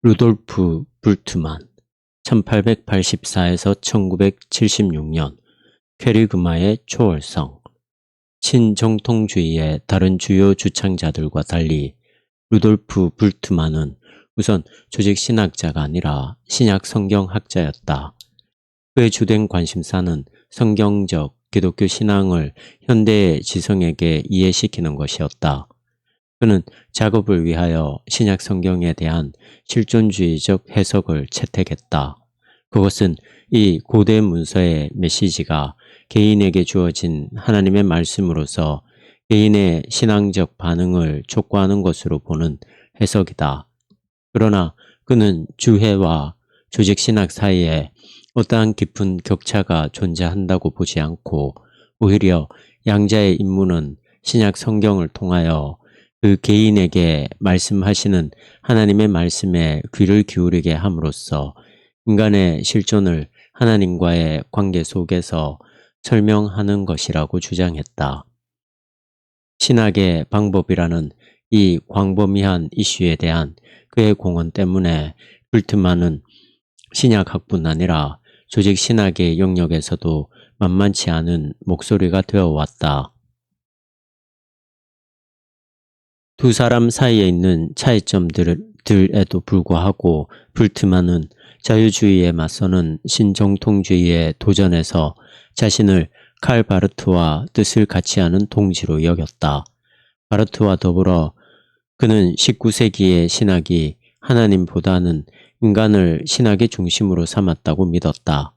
루돌프 불트만 1884에서 1976년 퀘리그마의 초월성. 친정통주의의 다른 주요 주창자들과 달리 루돌프 불트만은 우선 조직신학자가 아니라 신약 성경학자였다. 그의 주된 관심사는 성경적 기독교 신앙을 현대의 지성에게 이해시키는 것이었다. 그는 작업을 위하여 신약 성경에 대한 실존주의적 해석을 채택했다. 그것은 이 고대 문서의 메시지가 개인에게 주어진 하나님의 말씀으로서 개인의 신앙적 반응을 촉구하는 것으로 보는 해석이다. 그러나 그는 주해와 조직신학 사이에 어떠한 깊은 격차가 존재한다고 보지 않고 오히려 양자의 임무는 신약 성경을 통하여 그 개인에게 말씀하시는 하나님의 말씀에 귀를 기울이게 함으로써 인간의 실존을 하나님과의 관계 속에서 설명하는 것이라고 주장했다. 신학의 방법이라는 이 광범위한 이슈에 대한 그의 공헌 때문에 불트만은 신약학뿐 아니라 조직신학의 영역에서도 만만치 않은 목소리가 되어왔다. 두 사람 사이에 있는 차이점들에도 불구하고 불트만은 자유주의에 맞서는 신정통주의의 도전에서 자신을 칼 바르트와 뜻을 같이 하는 동지로 여겼다. 바르트와 더불어 그는 19세기의 신학이 하나님보다는 인간을 신학의 중심으로 삼았다고 믿었다.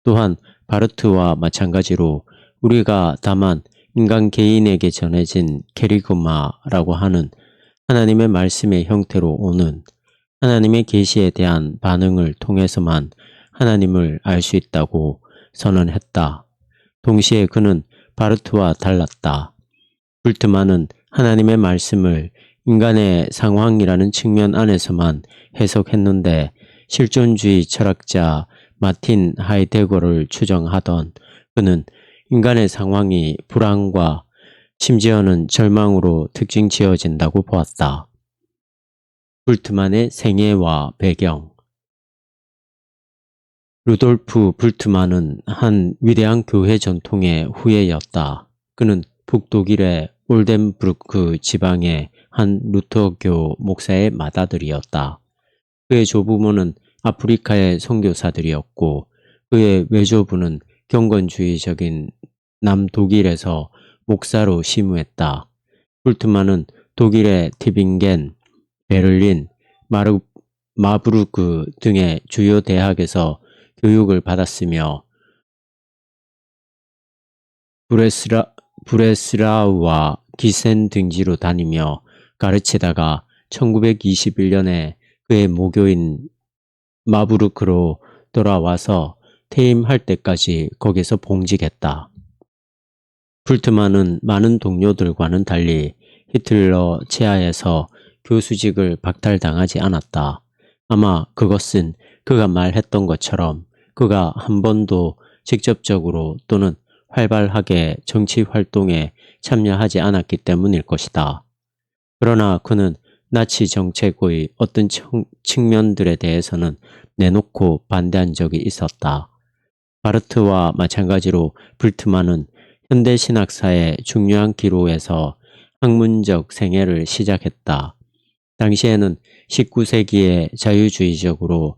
또한 바르트와 마찬가지로 우리가 다만 인간 개인에게 전해진 캐리그마라고 하는 하나님의 말씀의 형태로 오는 하나님의 계시에 대한 반응을 통해서만 하나님을 알 수 있다고 선언했다. 동시에 그는 바르트와 달랐다. 불트만은 하나님의 말씀을 인간의 상황이라는 측면 안에서만 해석했는데 실존주의 철학자 마틴 하이데거를 추정하던 그는 인간의 상황이 불안과 심지어는 절망으로 특징 지어진다고 보았다. 불트만의 생애와 배경. 루돌프 불트만은 한 위대한 교회 전통의 후예였다. 그는 북독일의 올덴부르크 지방의 한 루터교 목사의 맏아들이었다. 그의 조부모는 아프리카의 선교사들이었고 그의 외조부는 경건주의적인 남독일에서 목사로 심우했다. 불트만은 독일의 티빙겐, 베를린, 마부르크 등의 주요 대학에서 교육을 받았으며 브레스라우와 기센 등지로 다니며 가르치다가 1921년에 그의 모교인 마부르크로 돌아와서 퇴임할 때까지 거기서 봉직했다. 불트만은 많은 동료들과는 달리 히틀러 치하에서 교수직을 박탈당하지 않았다. 아마 그것은 그가 말했던 것처럼 그가 한 번도 직접적으로 또는 활발하게 정치 활동에 참여하지 않았기 때문일 것이다. 그러나 그는 나치 정책의 어떤 측면들에 대해서는 내놓고 반대한 적이 있었다. 바르트와 마찬가지로 불트만은 현대신학사의 중요한 기로에서 학문적 생애를 시작했다. 당시에는 19세기에 자유주의적으로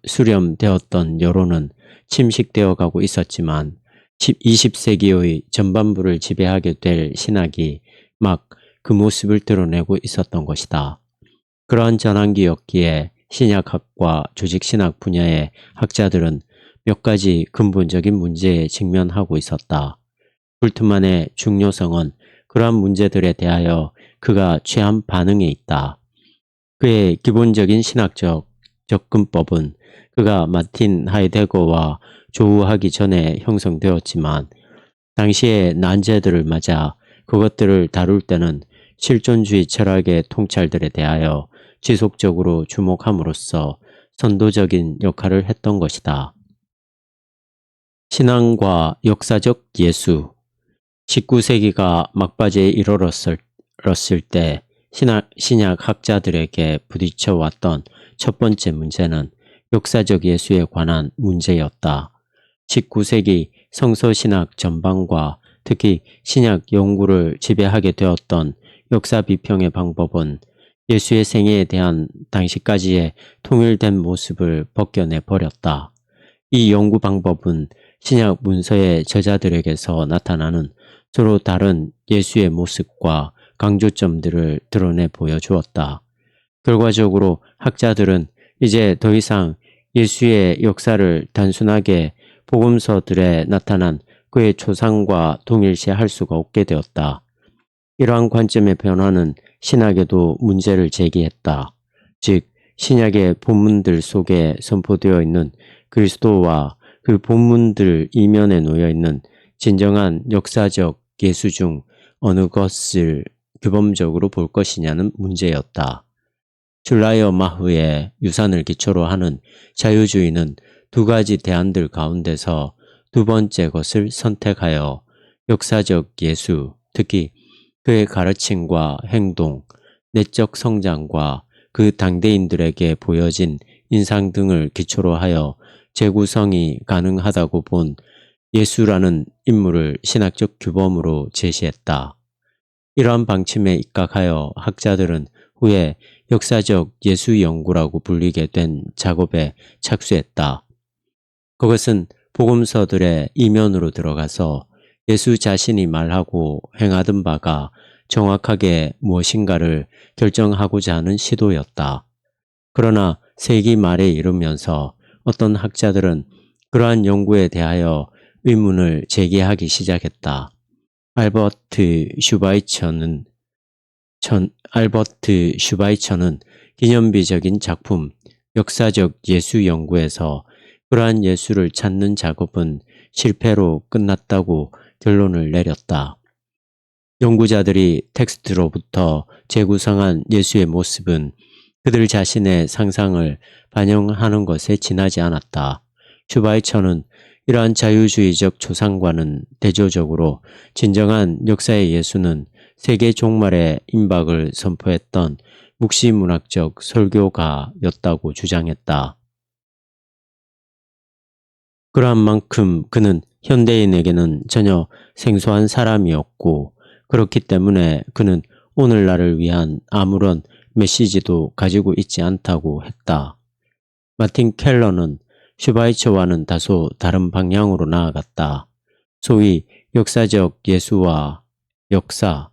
수렴되었던 여론은 침식되어 가고 있었지만 20세기의 전반부를 지배하게 될 신학이 막 그 모습을 드러내고 있었던 것이다. 그러한 전환기였기에 신약학과 조직신학 분야의 학자들은 몇 가지 근본적인 문제에 직면하고 있었다. 불트만의 중요성은 그러한 문제들에 대하여 그가 취한 반응에 있다. 그의 기본적인 신학적 접근법은 그가 마틴 하이데거와 조우하기 전에 형성되었지만 당시의 난제들을 맞아 그것들을 다룰 때는 실존주의 철학의 통찰들에 대하여 지속적으로 주목함으로써 선도적인 역할을 했던 것이다. 신앙과 역사적 예수. 19세기가 막바지에 이르렀을 때 신약 학자들에게 부딪혀 왔던 첫 번째 문제는 역사적 예수에 관한 문제였다. 19세기 성서신학 전반과 특히 신약 연구를 지배하게 되었던 역사 비평의 방법은 예수의 생애에 대한 당시까지의 통일된 모습을 벗겨내 버렸다. 이 연구 방법은 신약 문서의 저자들에게서 나타나는 서로 다른 예수의 모습과 강조점들을 드러내 보여주었다. 결과적으로 학자들은 이제 더 이상 예수의 역사를 단순하게 복음서들에 나타난 그의 초상과 동일시할 수가 없게 되었다. 이러한 관점의 변화는 신학에도 문제를 제기했다. 즉, 신약의 본문들 속에 선포되어 있는 그리스도와 그 본문들 이면에 놓여 있는 진정한 역사적 예수 중 어느 것을 규범적으로 볼 것이냐는 문제였다. 슐라이어 마흐의 유산을 기초로 하는 자유주의는 두 가지 대안들 가운데서 두 번째 것을 선택하여 역사적 예수, 특히 그의 가르침과 행동, 내적 성장과 그 당대인들에게 보여진 인상 등을 기초로 하여 재구성이 가능하다고 본 예수라는 인물을 신학적 규범으로 제시했다. 이러한 방침에 입각하여 학자들은 후에 역사적 예수 연구라고 불리게 된 작업에 착수했다. 그것은 복음서들의 이면으로 들어가서 예수 자신이 말하고 행하던 바가 정확하게 무엇인가를 결정하고자 하는 시도였다. 그러나 세기 말에 이르면서 어떤 학자들은 그러한 연구에 대하여 의문을 제기하기 시작했다. 알버트 슈바이처는 기념비적인 작품 역사적 예수 연구에서 그러한 예수를 찾는 작업은 실패로 끝났다고 결론을 내렸다. 연구자들이 텍스트로부터 재구성한 예수의 모습은 그들 자신의 상상을 반영하는 것에 지나지 않았다. 슈바이처는 이러한 자유주의적 초상과는 대조적으로 진정한 역사의 예수는 세계 종말의 임박을 선포했던 묵시문학적 설교가였다고 주장했다. 그러한 만큼 그는 현대인에게는 전혀 생소한 사람이었고 그렇기 때문에 그는 오늘날을 위한 아무런 메시지도 가지고 있지 않다고 했다. 마틴 켈러는 슈바이처와는 다소 다른 방향으로 나아갔다. 소위 역사적 예수와 역사,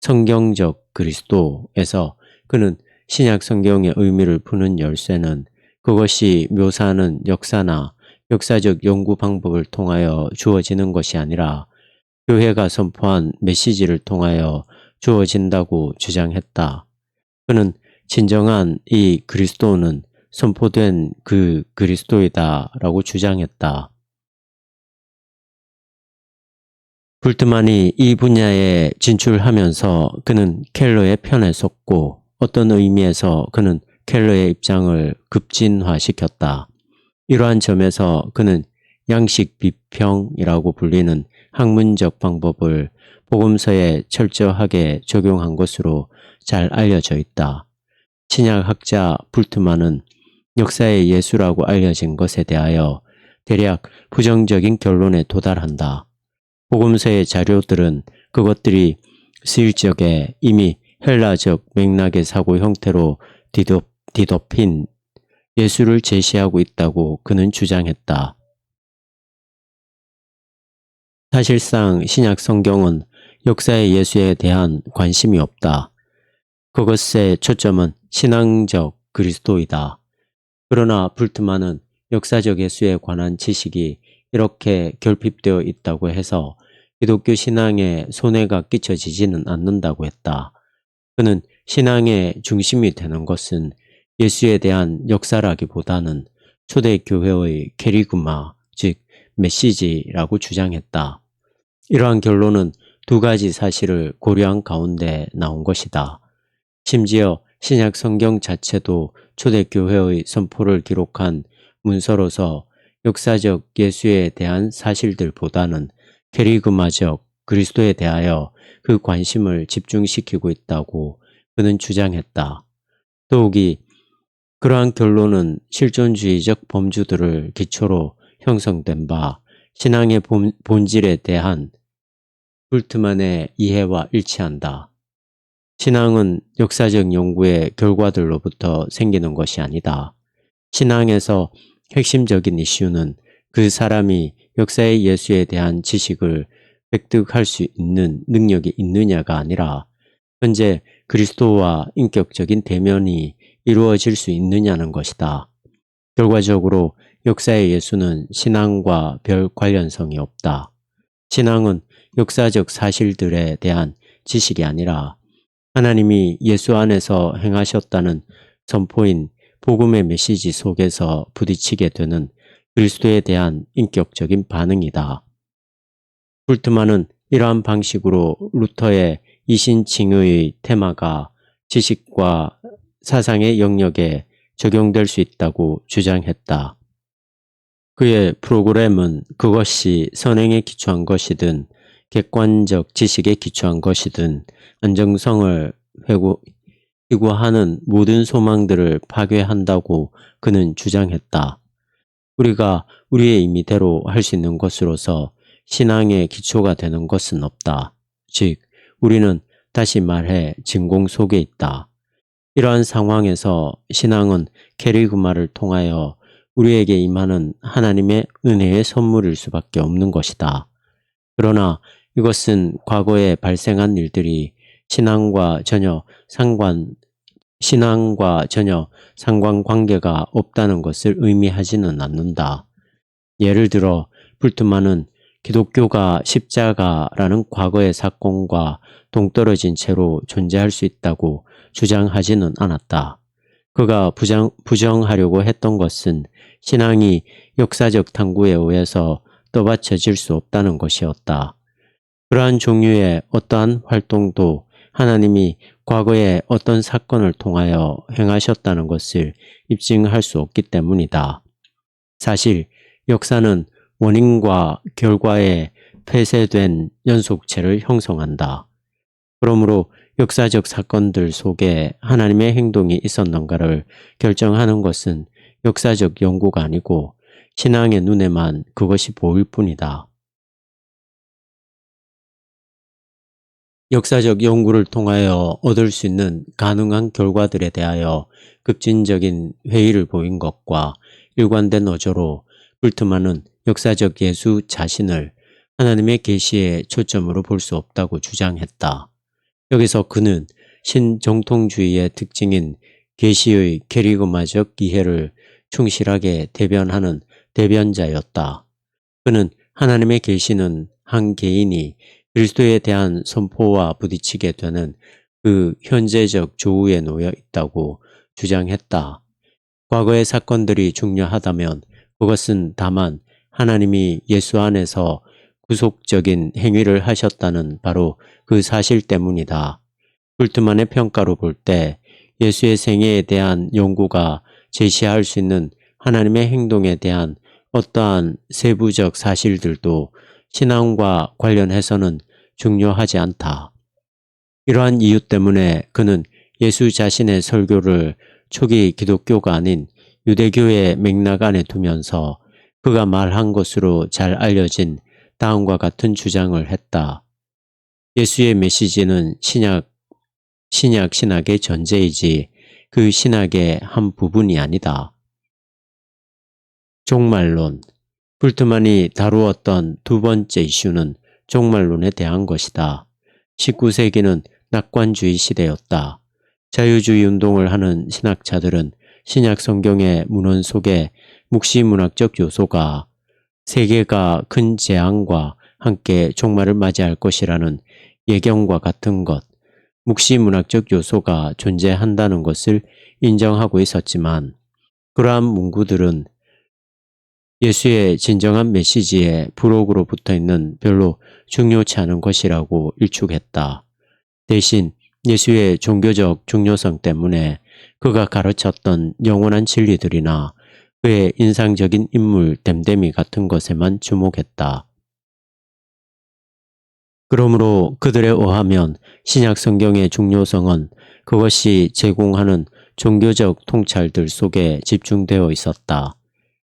성경적 그리스도에서 그는 신약 성경의 의미를 푸는 열쇠는 그것이 묘사하는 역사나 역사적 연구 방법을 통하여 주어지는 것이 아니라 교회가 선포한 메시지를 통하여 주어진다고 주장했다. 그는 진정한 이 그리스도는 선포된 그 그리스도이다라고 주장했다. 불트만이 이 분야에 진출하면서 그는 켈러의 편에 섰고 어떤 의미에서 그는 켈러의 입장을 급진화시켰다. 이러한 점에서 그는 양식 비평이라고 불리는 학문적 방법을 복음서에 철저하게 적용한 것으로 잘 알려져 있다. 신약학자 불트만은 역사의 예수라고 알려진 것에 대하여 대략 부정적인 결론에 도달한다. 복음서의 자료들은 그것들이 실적에 이미 헬라적 맥락의 사고 형태로 뒤덮인 예수를 제시하고 있다고 그는 주장했다. 사실상 신약 성경은 역사의 예수에 대한 관심이 없다. 그것의 초점은 신앙적 그리스도이다. 그러나 불트만은 역사적 예수에 관한 지식이 이렇게 결핍되어 있다고 해서 기독교 신앙에 손해가 끼쳐지지는 않는다고 했다. 그는 신앙의 중심이 되는 것은 예수에 대한 역사라기보다는 초대교회의 캐리그마, 즉 메시지라고 주장했다. 이러한 결론은 두 가지 사실을 고려한 가운데 나온 것이다. 심지어 신약 성경 자체도 초대교회의 선포를 기록한 문서로서 역사적 예수에 대한 사실들보다는 캐리그마적 그리스도에 대하여 그 관심을 집중시키고 있다고 그는 주장했다. 더욱이 그러한 결론은 실존주의적 범주들을 기초로 형성된 바 신앙의 본질에 대한 불트만의 이해와 일치한다. 신앙은 역사적 연구의 결과들로부터 생기는 것이 아니다. 신앙에서 핵심적인 이슈는 그 사람이 역사의 예수에 대한 지식을 획득할 수 있는 능력이 있느냐가 아니라 현재 그리스도와 인격적인 대면이 이루어질 수 있느냐는 것이다. 결과적으로 역사의 예수는 신앙과 별 관련성이 없다. 신앙은 역사적 사실들에 대한 지식이 아니라 하나님이 예수 안에서 행하셨다는 선포인 복음의 메시지 속에서 부딪히게 되는 그리스도에 대한 인격적인 반응이다. 불트만은 이러한 방식으로 루터의 이신칭의의 테마가 지식과 사상의 영역에 적용될 수 있다고 주장했다. 그의 프로그램은 그것이 선행에 기초한 것이든 객관적 지식에 기초한 것이든 안정성을 희구하는 모든 소망들을 파괴한다고 그는 주장했다. 우리가 우리의 임의대로 할 수 있는 것으로서 신앙의 기초가 되는 것은 없다. 즉, 우리는 다시 말해 진공 속에 있다. 이러한 상황에서 신앙은 캐리그마를 통하여 우리에게 임하는 하나님의 은혜의 선물일 수밖에 없는 것이다. 그러나 이것은 과거에 발생한 일들이 신앙과 전혀 상관관계가 없다는 것을 의미하지는 않는다. 예를 들어 불트만은 기독교가 십자가라는 과거의 사건과 동떨어진 채로 존재할 수 있다고 주장하지는 않았다. 그가 부정하려고 했던 것은 신앙이 역사적 탐구에 의해서 떠받쳐질 수 없다는 것이었다. 그러한 종류의 어떠한 활동도 하나님이 과거에 어떤 사건을 통하여 행하셨다는 것을 입증할 수 없기 때문이다. 사실 역사는 원인과 결과의 폐쇄된 연속체를 형성한다. 그러므로 역사적 사건들 속에 하나님의 행동이 있었는가를 결정하는 것은 역사적 연구가 아니고 신앙의 눈에만 그것이 보일 뿐이다. 역사적 연구를 통하여 얻을 수 있는 가능한 결과들에 대하여 급진적인 회의를 보인 것과 일관된 어조로 불트만은 역사적 예수 자신을 하나님의 계시의 초점으로 볼 수 없다고 주장했다. 여기서 그는 신정통주의의 특징인 계시의 캐리그마적 이해를 충실하게 대변하는 대변자였다. 그는 하나님의 계시는 한 개인이 그리스도에 대한 선포와 부딪히게 되는 그 현재적 조우에 놓여 있다고 주장했다. 과거의 사건들이 중요하다면 그것은 다만 하나님이 예수 안에서 구속적인 행위를 하셨다는 바로 그 사실 때문이다. 불트만의 평가로 볼 때 예수의 생애에 대한 연구가 제시할 수 있는 하나님의 행동에 대한 어떠한 세부적 사실들도 신앙과 관련해서는 중요하지 않다. 이러한 이유 때문에 그는 예수 자신의 설교를 초기 기독교가 아닌 유대교의 맥락 안에 두면서 그가 말한 것으로 잘 알려진 다음과 같은 주장을 했다. 예수의 메시지는 신약의 전제이지 그 신학의 한 부분이 아니다. 종말론. 불트만이 다루었던 두 번째 이슈는 종말론에 대한 것이다. 19세기는 낙관주의 시대였다. 자유주의 운동을 하는 신학자들은 신약 성경의 문헌 속에 묵시문학적 요소가 세계가 큰 재앙과 함께 종말을 맞이할 것이라는 예견과 같은 것, 묵시문학적 요소가 존재한다는 것을 인정하고 있었지만 그러한 문구들은 예수의 진정한 메시지에 부록으로 붙어있는 별로 중요치 않은 것이라고 일축했다. 대신 예수의 종교적 중요성 때문에 그가 가르쳤던 영원한 진리들이나 그의 인상적인 인물 댐댐이 같은 것에만 주목했다. 그러므로 그들에 의하면 신약 성경의 중요성은 그것이 제공하는 종교적 통찰들 속에 집중되어 있었다.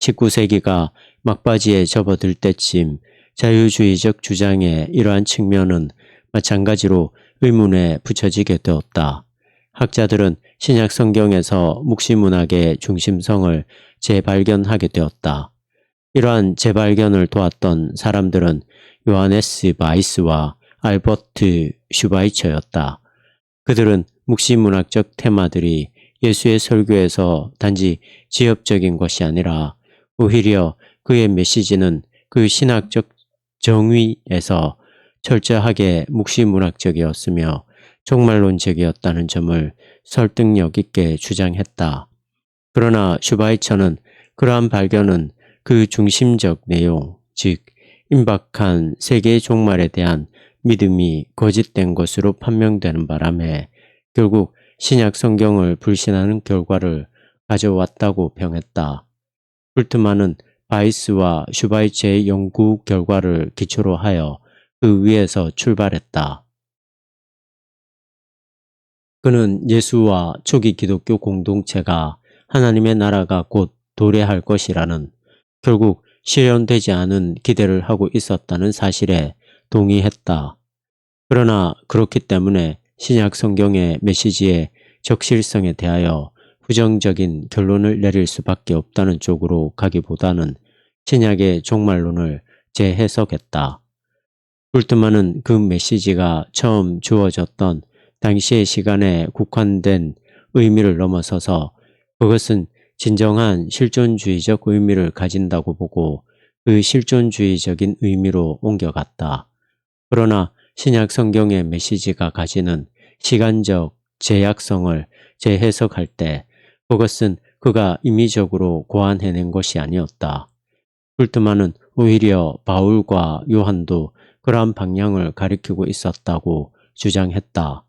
19세기가 막바지에 접어들 때쯤 자유주의적 주장의 이러한 측면은 마찬가지로 의문에 붙여지게 되었다. 학자들은 신약 성경에서 묵시문학의 중심성을 재발견하게 되었다. 이러한 재발견을 도왔던 사람들은 요하네스 바이스와 알버트 슈바이처였다. 그들은 묵시문학적 테마들이 예수의 설교에서 단지 지엽적인 것이 아니라 오히려 그의 메시지는 그 신학적 정의에서 철저하게 묵시문학적이었으며 종말론적이었다는 점을 설득력 있게 주장했다. 그러나 슈바이처는 그러한 발견은 그 중심적 내용, 즉 임박한 세계의 종말에 대한 믿음이 거짓된 것으로 판명되는 바람에 결국 신약 성경을 불신하는 결과를 가져왔다고 평했다. 불트만은 바이스와 슈바이처의 연구 결과를 기초로 하여 그 위에서 출발했다. 그는 예수와 초기 기독교 공동체가 하나님의 나라가 곧 도래할 것이라는 결국 실현되지 않은 기대를 하고 있었다는 사실에 동의했다. 그러나 그렇기 때문에 신약 성경의 메시지의 적실성에 대하여 부정적인 결론을 내릴 수밖에 없다는 쪽으로 가기보다는 신약의 종말론을 재해석했다. 불트만은 그 메시지가 처음 주어졌던 당시의 시간에 국한된 의미를 넘어서서 그것은 진정한 실존주의적 의미를 가진다고 보고 그 실존주의적인 의미로 옮겨갔다. 그러나 신약 성경의 메시지가 가지는 시간적 제약성을 재해석할 때 그것은 그가 임의적으로 고안해낸 것이 아니었다. 불트만은 오히려 바울과 요한도 그러한 방향을 가리키고 있었다고 주장했다.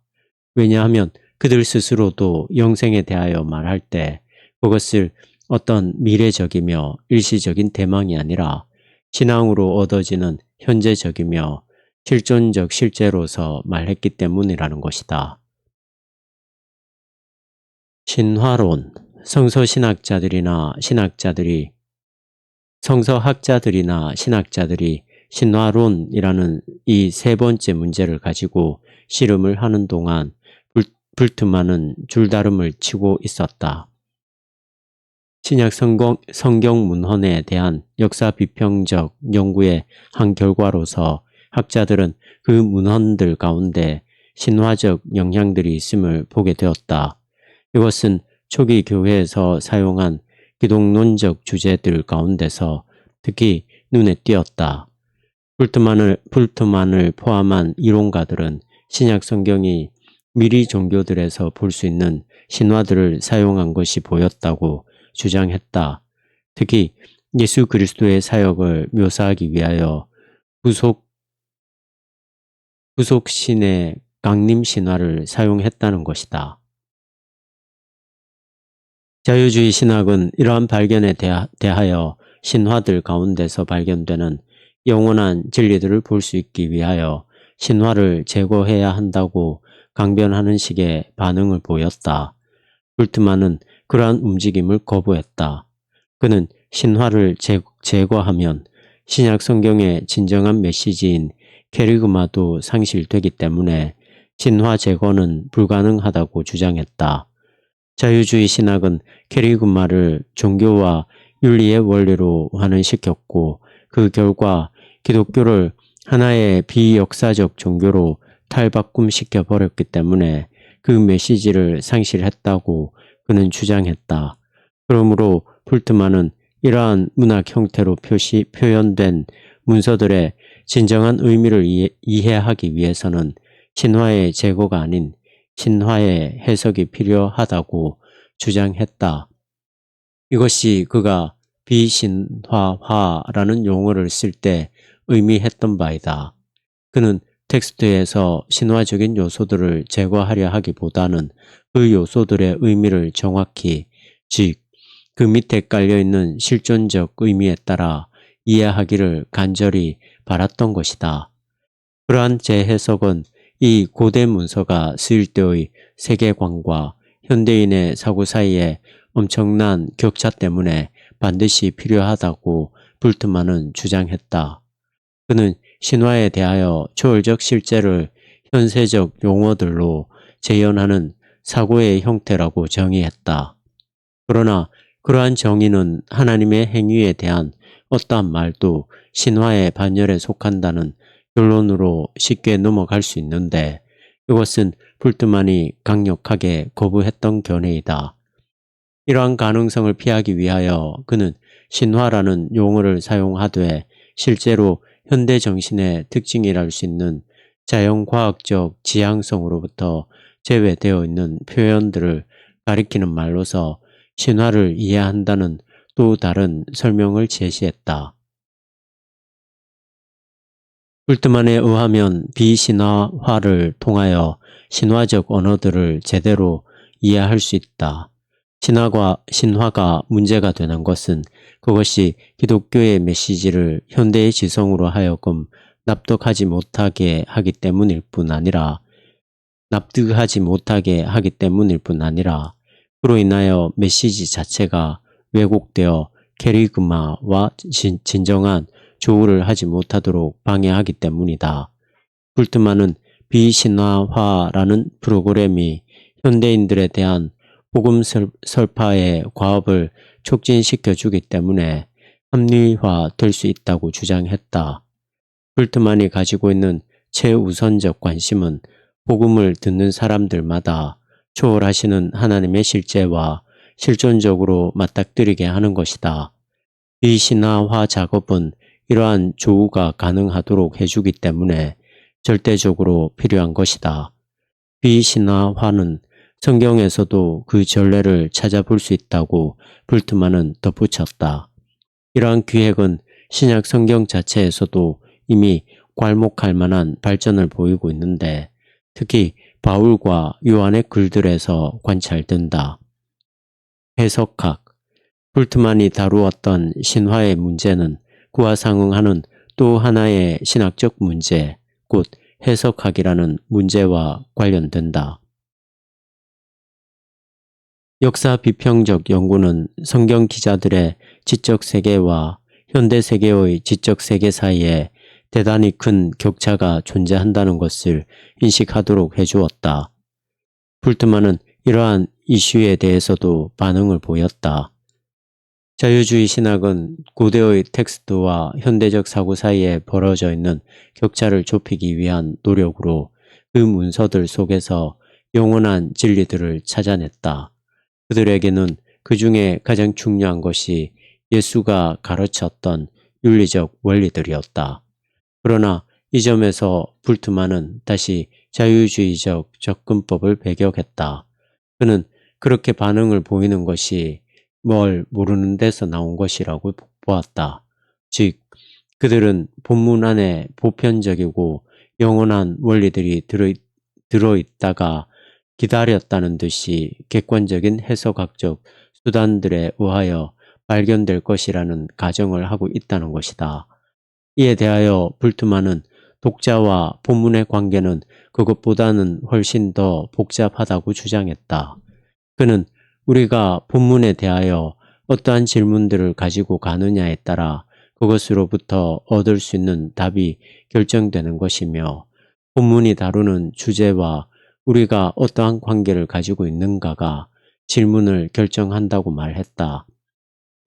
왜냐하면 그들 스스로도 영생에 대하여 말할 때 그것을 어떤 미래적이며 일시적인 대망이 아니라 신앙으로 얻어지는 현재적이며 실존적 실제로서 말했기 때문이라는 것이다. 신화론, 성서학자들이나 신학자들이 신화론이라는 이 세 번째 문제를 가지고 씨름을 하는 동안 불트만은 줄다름을 치고 있었다. 신약 성경 문헌에 대한 역사 비평적 연구의 한 결과로서 학자들은 그 문헌들 가운데 신화적 영향들이 있음을 보게 되었다. 이것은 초기 교회에서 사용한 기독론적 주제들 가운데서 특히 눈에 띄었다. 불트만을 포함한 이론가들은 신약 성경이 미리 종교들에서 볼 수 있는 신화들을 사용한 것이 보였다고 주장했다. 특히 예수 그리스도의 사역을 묘사하기 위하여 부속신의 강림 신화를 사용했다는 것이다. 자유주의 신학은 이러한 발견에 대하여 신화들 가운데서 발견되는 영원한 진리들을 볼 수 있기 위하여 신화를 제거해야 한다고 강변하는 식의 반응을 보였다. 불트만은 그러한 움직임을 거부했다. 그는 신화를 제거하면 신약 성경의 진정한 메시지인 케리그마도 상실되기 때문에 신화 제거는 불가능하다고 주장했다. 자유주의 신학은 케리그마를 종교와 윤리의 원리로 환원시켰고 그 결과 기독교를 하나의 비역사적 종교로 탈바꿈시켜 버렸기 때문에 그 메시지를 상실했다고 그는 주장했다. 그러므로 불트만은 이러한 문학 형태로 표현된 문서들의 진정한 의미를 이해하기 위해서는 신화의 제거가 아닌 신화의 해석이 필요하다고 주장했다. 이것이 그가 비신화화라는 용어를 쓸 때 의미했던 바이다. 그는 텍스트에서 신화적인 요소들을 제거하려 하기보다는 그 요소들의 의미를 정확히, 즉 그 밑에 깔려있는 실존적 의미에 따라 이해하기를 간절히 바랐던 것이다. 그러한 재해석은 이 고대 문서가 쓰일 때의 세계관과 현대인의 사고 사이에 엄청난 격차 때문에 반드시 필요하다고 불트만은 주장했다. 그는 신화에 대하여 초월적 실제를 현세적 용어들로 재현하는 사고의 형태라고 정의했다. 그러나 그러한 정의는 하나님의 행위에 대한 어떠한 말도 신화의 반열에 속한다는 결론으로 쉽게 넘어갈 수 있는데, 이것은 불트만이 강력하게 거부했던 견해이다. 이러한 가능성을 피하기 위하여 그는 신화라는 용어를 사용하되 실제로 현대 정신의 특징이랄 수 있는 자연과학적 지향성으로부터 제외되어 있는 표현들을 가리키는 말로서 신화를 이해한다는 또 다른 설명을 제시했다. 불트만에 의하면 비신화화를 통하여 신화적 언어들을 제대로 이해할 수 있다. 신화가 문제가 되는 것은 그것이 기독교의 메시지를 현대의 지성으로 하여금 납득하지 못하게 하기 때문일 뿐 아니라 그로 인하여 메시지 자체가 왜곡되어 캐리그마와 진정한 조우를 하지 못하도록 방해하기 때문이다. 불트만은 비신화화라는 프로그램이 현대인들에 대한 복음 설파의 과업을 촉진시켜 주기 때문에 합리화될 수 있다고 주장했다. 불트만이 가지고 있는 최우선적 관심은 복음을 듣는 사람들마다 초월하시는 하나님의 실제와 실존적으로 맞닥뜨리게 하는 것이다. 비신화화 작업은 이러한 조우가 가능하도록 해주기 때문에 절대적으로 필요한 것이다. 비신화화는 성경에서도 그 전례를 찾아볼 수 있다고 불트만은 덧붙였다. 이러한 기획은 신약 성경 자체에서도 이미 괄목할 만한 발전을 보이고 있는데 특히 바울과 요한의 글들에서 관찰된다. 해석학. 불트만이 다루었던 신화의 문제는 그와 상응하는 또 하나의 신학적 문제, 곧 해석학이라는 문제와 관련된다. 역사 비평적 연구는 성경 기자들의 지적 세계와 현대 세계의 지적 세계 사이에 대단히 큰 격차가 존재한다는 것을 인식하도록 해주었다. 불트만은 이러한 이슈에 대해서도 반응을 보였다. 자유주의 신학은 고대의 텍스트와 현대적 사고 사이에 벌어져 있는 격차를 좁히기 위한 노력으로 그 문서들 속에서 영원한 진리들을 찾아냈다. 그들에게는 그 중에 가장 중요한 것이 예수가 가르쳤던 윤리적 원리들이었다. 그러나 이 점에서 불트만은 다시 자유주의적 접근법을 배격했다. 그는 그렇게 반응을 보이는 것이 뭘 모르는 데서 나온 것이라고 보았다. 즉, 그들은 본문 안에 보편적이고 영원한 원리들이 들어있다가 기다렸다는 듯이 객관적인 해석학적 수단들에 의하여 발견될 것이라는 가정을 하고 있다는 것이다. 이에 대하여 불트만은 독자와 본문의 관계는 그것보다는 훨씬 더 복잡하다고 주장했다. 그는 우리가 본문에 대하여 어떠한 질문들을 가지고 가느냐에 따라 그것으로부터 얻을 수 있는 답이 결정되는 것이며 본문이 다루는 주제와 우리가 어떠한 관계를 가지고 있는가가 질문을 결정한다고 말했다.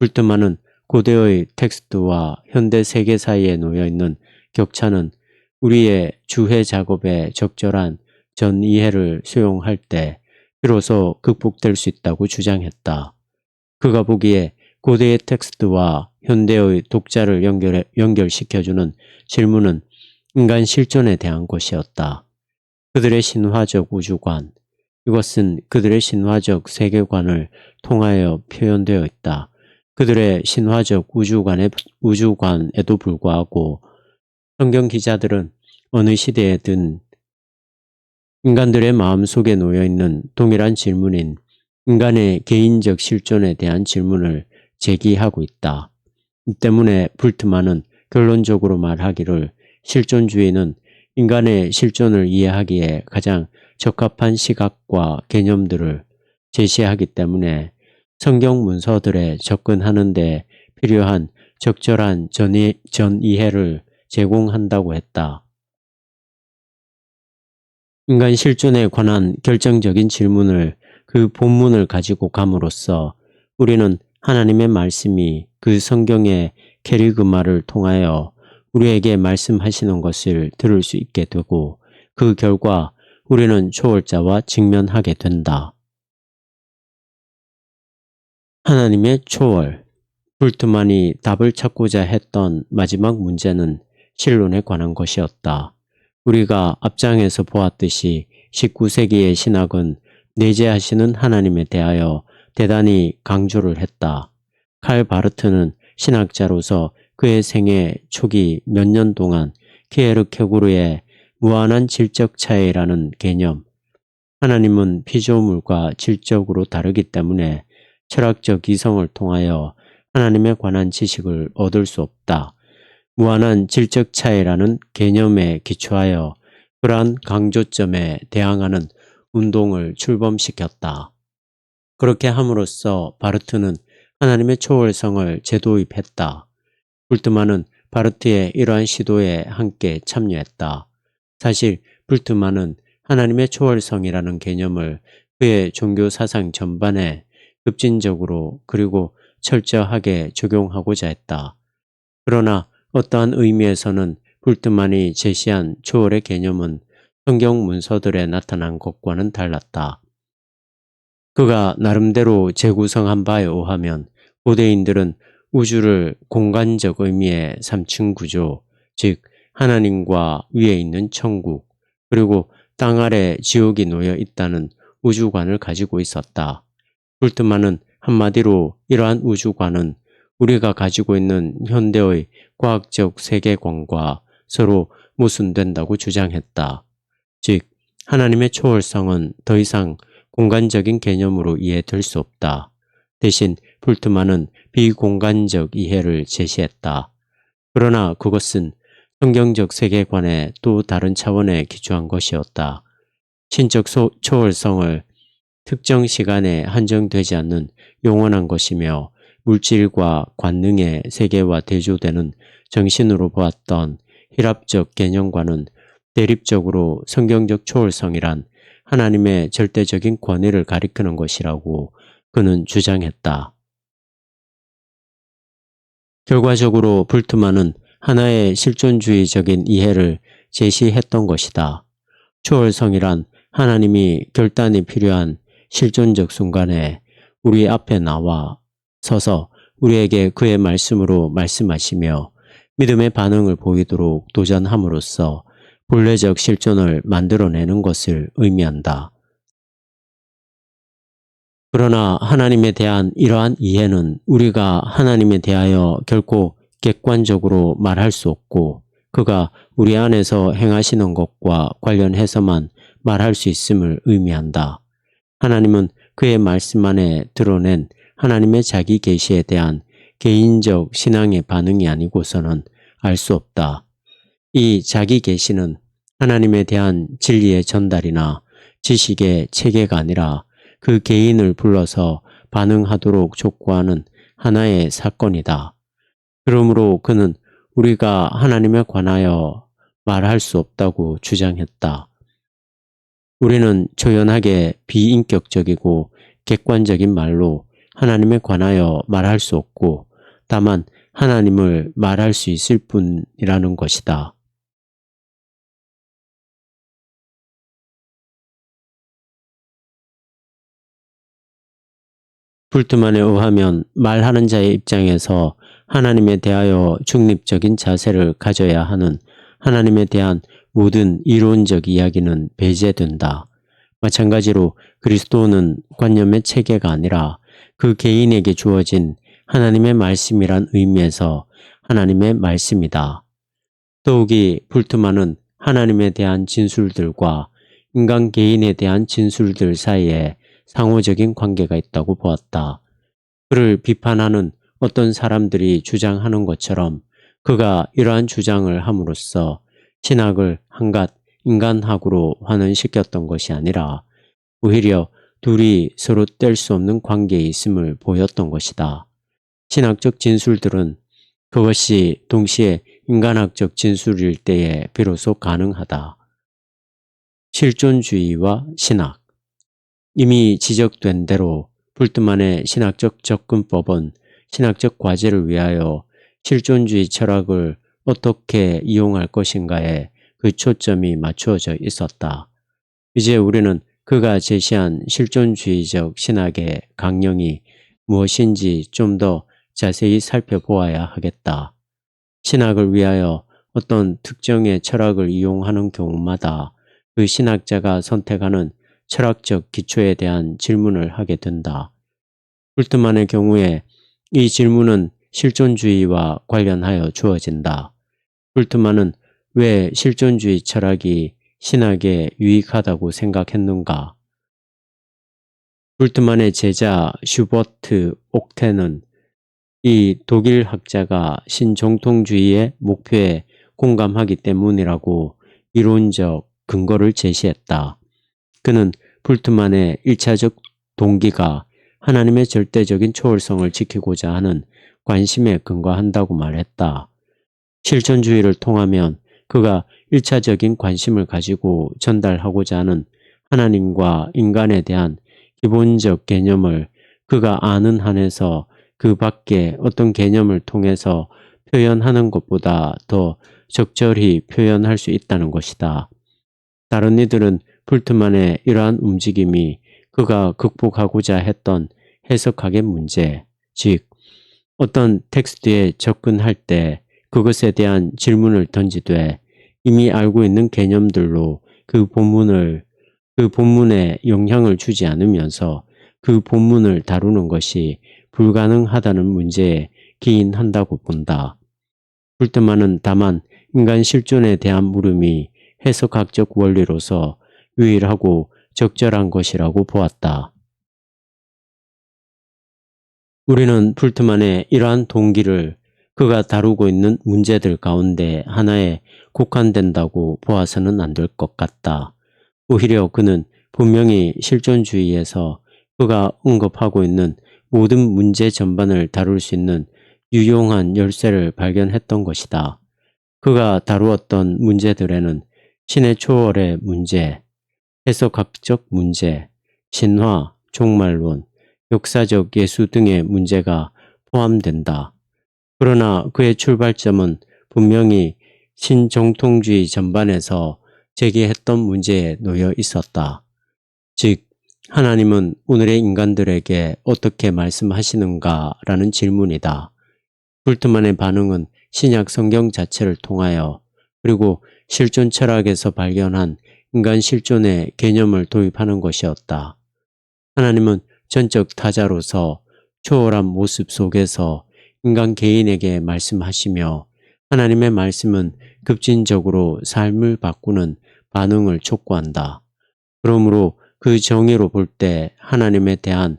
불트만은 고대의 텍스트와 현대 세계 사이에 놓여있는 격차는 우리의 주해 작업에 적절한 전이해를 수용할 때 비로소 극복될 수 있다고 주장했다. 그가 보기에 고대의 텍스트와 현대의 독자를 연결시켜주는 질문은 인간 실존에 대한 것이었다. 그들의 신화적 우주관, 이것은 그들의 신화적 세계관을 통하여 표현되어 있다. 그들의 신화적 우주관에도 불구하고 성경 기자들은 어느 시대에든 인간들의 마음속에 놓여있는 동일한 질문인 인간의 개인적 실존에 대한 질문을 제기하고 있다. 이 때문에 불트만은 결론적으로 말하기를 실존주의는 인간의 실존을 이해하기에 가장 적합한 시각과 개념들을 제시하기 때문에 성경 문서들에 접근하는 데 필요한 적절한 전이해를 제공한다고 했다. 인간 실존에 관한 결정적인 질문을 그 본문을 가지고 감으로써 우리는 하나님의 말씀이 그 성경의 캐리그마를 통하여 우리에게 말씀하시는 것을 들을 수 있게 되고 그 결과 우리는 초월자와 직면하게 된다. 하나님의 초월. 불트만이 답을 찾고자 했던 마지막 문제는 신론에 관한 것이었다. 우리가 앞장에서 보았듯이 19세기의 신학은 내재하시는 하나님에 대하여 대단히 강조를 했다. 칼 바르트는 신학자로서 그의 생애 초기 몇 년 동안 키에르케고르의 무한한 질적 차이라는 개념, 하나님은 피조물과 질적으로 다르기 때문에 철학적 이성을 통하여 하나님에 관한 지식을 얻을 수 없다. 무한한 질적 차이라는 개념에 기초하여 그러한 강조점에 대항하는 운동을 출범시켰다. 그렇게 함으로써 바르트는 하나님의 초월성을 재도입했다. 불트만은 바르트의 이러한 시도에 함께 참여했다. 사실 불트만은 하나님의 초월성이라는 개념을 그의 종교 사상 전반에 급진적으로 그리고 철저하게 적용하고자 했다. 그러나 어떠한 의미에서는 불트만이 제시한 초월의 개념은 성경 문서들에 나타난 것과는 달랐다. 그가 나름대로 재구성한 바에 의하면 고대인들은 우주를 공간적 의미의 3층 구조, 즉 하나님과 위에 있는 천국, 그리고 땅 아래 지옥이 놓여 있다는 우주관을 가지고 있었다. 불트만은 한마디로 이러한 우주관은 우리가 가지고 있는 현대의 과학적 세계관과 서로 모순된다고 주장했다. 즉, 하나님의 초월성은 더 이상 공간적인 개념으로 이해될 수 없다. 대신 불트만은 비공간적 이해를 제시했다. 그러나 그것은 성경적 세계관의 또 다른 차원에 기초한 것이었다. 신적 초월성을 특정 시간에 한정되지 않는 영원한 것이며 물질과 관능의 세계와 대조되는 정신으로 보았던 힐압적 개념과는 대립적으로 성경적 초월성이란 하나님의 절대적인 권위를 가리키는 것이라고 그는 주장했다. 결과적으로 불트만은 하나의 실존주의적인 이해를 제시했던 것이다. 초월성이란 하나님이 결단이 필요한 실존적 순간에 우리 앞에 나와 서서 우리에게 그의 말씀으로 말씀하시며 믿음의 반응을 보이도록 도전함으로써 본래적 실존을 만들어내는 것을 의미한다. 그러나 하나님에 대한 이러한 이해는 우리가 하나님에 대하여 결코 객관적으로 말할 수 없고 그가 우리 안에서 행하시는 것과 관련해서만 말할 수 있음을 의미한다. 하나님은 그의 말씀 안에 드러낸 하나님의 자기 계시에 대한 개인적 신앙의 반응이 아니고서는 알 수 없다. 이 자기 계시는 하나님에 대한 진리의 전달이나 지식의 체계가 아니라 그 개인을 불러서 반응하도록 촉구하는 하나의 사건이다. 그러므로 그는 우리가 하나님에 관하여 말할 수 없다고 주장했다. 우리는 조연하게 비인격적이고 객관적인 말로 하나님에 관하여 말할 수 없고 다만 하나님을 말할 수 있을 뿐이라는 것이다. 불트만에 의하면 말하는 자의 입장에서 하나님에 대하여 중립적인 자세를 가져야 하는 하나님에 대한 모든 이론적 이야기는 배제된다. 마찬가지로 그리스도는 관념의 체계가 아니라 그 개인에게 주어진 하나님의 말씀이란 의미에서 하나님의 말씀이다. 더욱이 불트만은 하나님에 대한 진술들과 인간 개인에 대한 진술들 사이에 상호적인 관계가 있다고 보았다. 그를 비판하는 어떤 사람들이 주장하는 것처럼 그가 이러한 주장을 함으로써 신학을 한갓 인간학으로 환원시켰던 것이 아니라 오히려 둘이 서로 뗄 수 없는 관계에 있음을 보였던 것이다. 신학적 진술들은 그것이 동시에 인간학적 진술일 때에 비로소 가능하다. 실존주의와 신학. 이미 지적된 대로 불트만의 신학적 접근법은 신학적 과제를 위하여 실존주의 철학을 어떻게 이용할 것인가에 그 초점이 맞추어져 있었다. 이제 우리는 그가 제시한 실존주의적 신학의 강령이 무엇인지 좀 더 자세히 살펴보아야 하겠다. 신학을 위하여 어떤 특정의 철학을 이용하는 경우마다 그 신학자가 선택하는 철학적 기초에 대한 질문을 하게 된다. 불트만의 경우에 이 질문은 실존주의와 관련하여 주어진다. 불트만은 왜 실존주의 철학이 신학에 유익하다고 생각했는가? 불트만의 제자 슈버트 옥테는 이 독일 학자가 신정통주의의 목표에 공감하기 때문이라고 이론적 근거를 제시했다. 그는 불트만의 1차적 동기가 하나님의 절대적인 초월성을 지키고자 하는 관심에 근거한다고 말했다. 실존주의를 통하면 그가 1차적인 관심을 가지고 전달하고자 하는 하나님과 인간에 대한 기본적 개념을 그가 아는 한에서 그 밖에 어떤 개념을 통해서 표현하는 것보다 더 적절히 표현할 수 있다는 것이다. 다른 이들은 불트만의 이러한 움직임이 그가 극복하고자 했던 해석학의 문제, 즉 어떤 텍스트에 접근할 때 그것에 대한 질문을 던지되 이미 알고 있는 개념들로 그 본문에 영향을 주지 않으면서 그 본문을 다루는 것이 불가능하다는 문제에 기인한다고 본다. 불트만은 다만 인간 실존에 대한 물음이 해석학적 원리로서 유일하고 적절한 것이라고 보았다. 우리는 불트만의 이러한 동기를 그가 다루고 있는 문제들 가운데 하나에 국한된다고 보아서는 안 될 것 같다. 오히려 그는 분명히 실존주의에서 그가 언급하고 있는 모든 문제 전반을 다룰 수 있는 유용한 열쇠를 발견했던 것이다. 그가 다루었던 문제들에는 신의 초월의 문제, 해석학적 문제, 신화, 종말론, 역사적 예수 등의 문제가 포함된다. 그러나 그의 출발점은 분명히 신정통주의 전반에서 제기했던 문제에 놓여 있었다. 즉, 하나님은 오늘의 인간들에게 어떻게 말씀하시는가라는 질문이다. 불트만의 반응은 신약 성경 자체를 통하여 그리고 실존 철학에서 발견한 인간 실존의 개념을 도입하는 것이었다. 하나님은 전적 타자로서 초월한 모습 속에서 인간 개인에게 말씀하시며 하나님의 말씀은 급진적으로 삶을 바꾸는 반응을 촉구한다. 그러므로 그 정의로 볼 때 하나님에 대한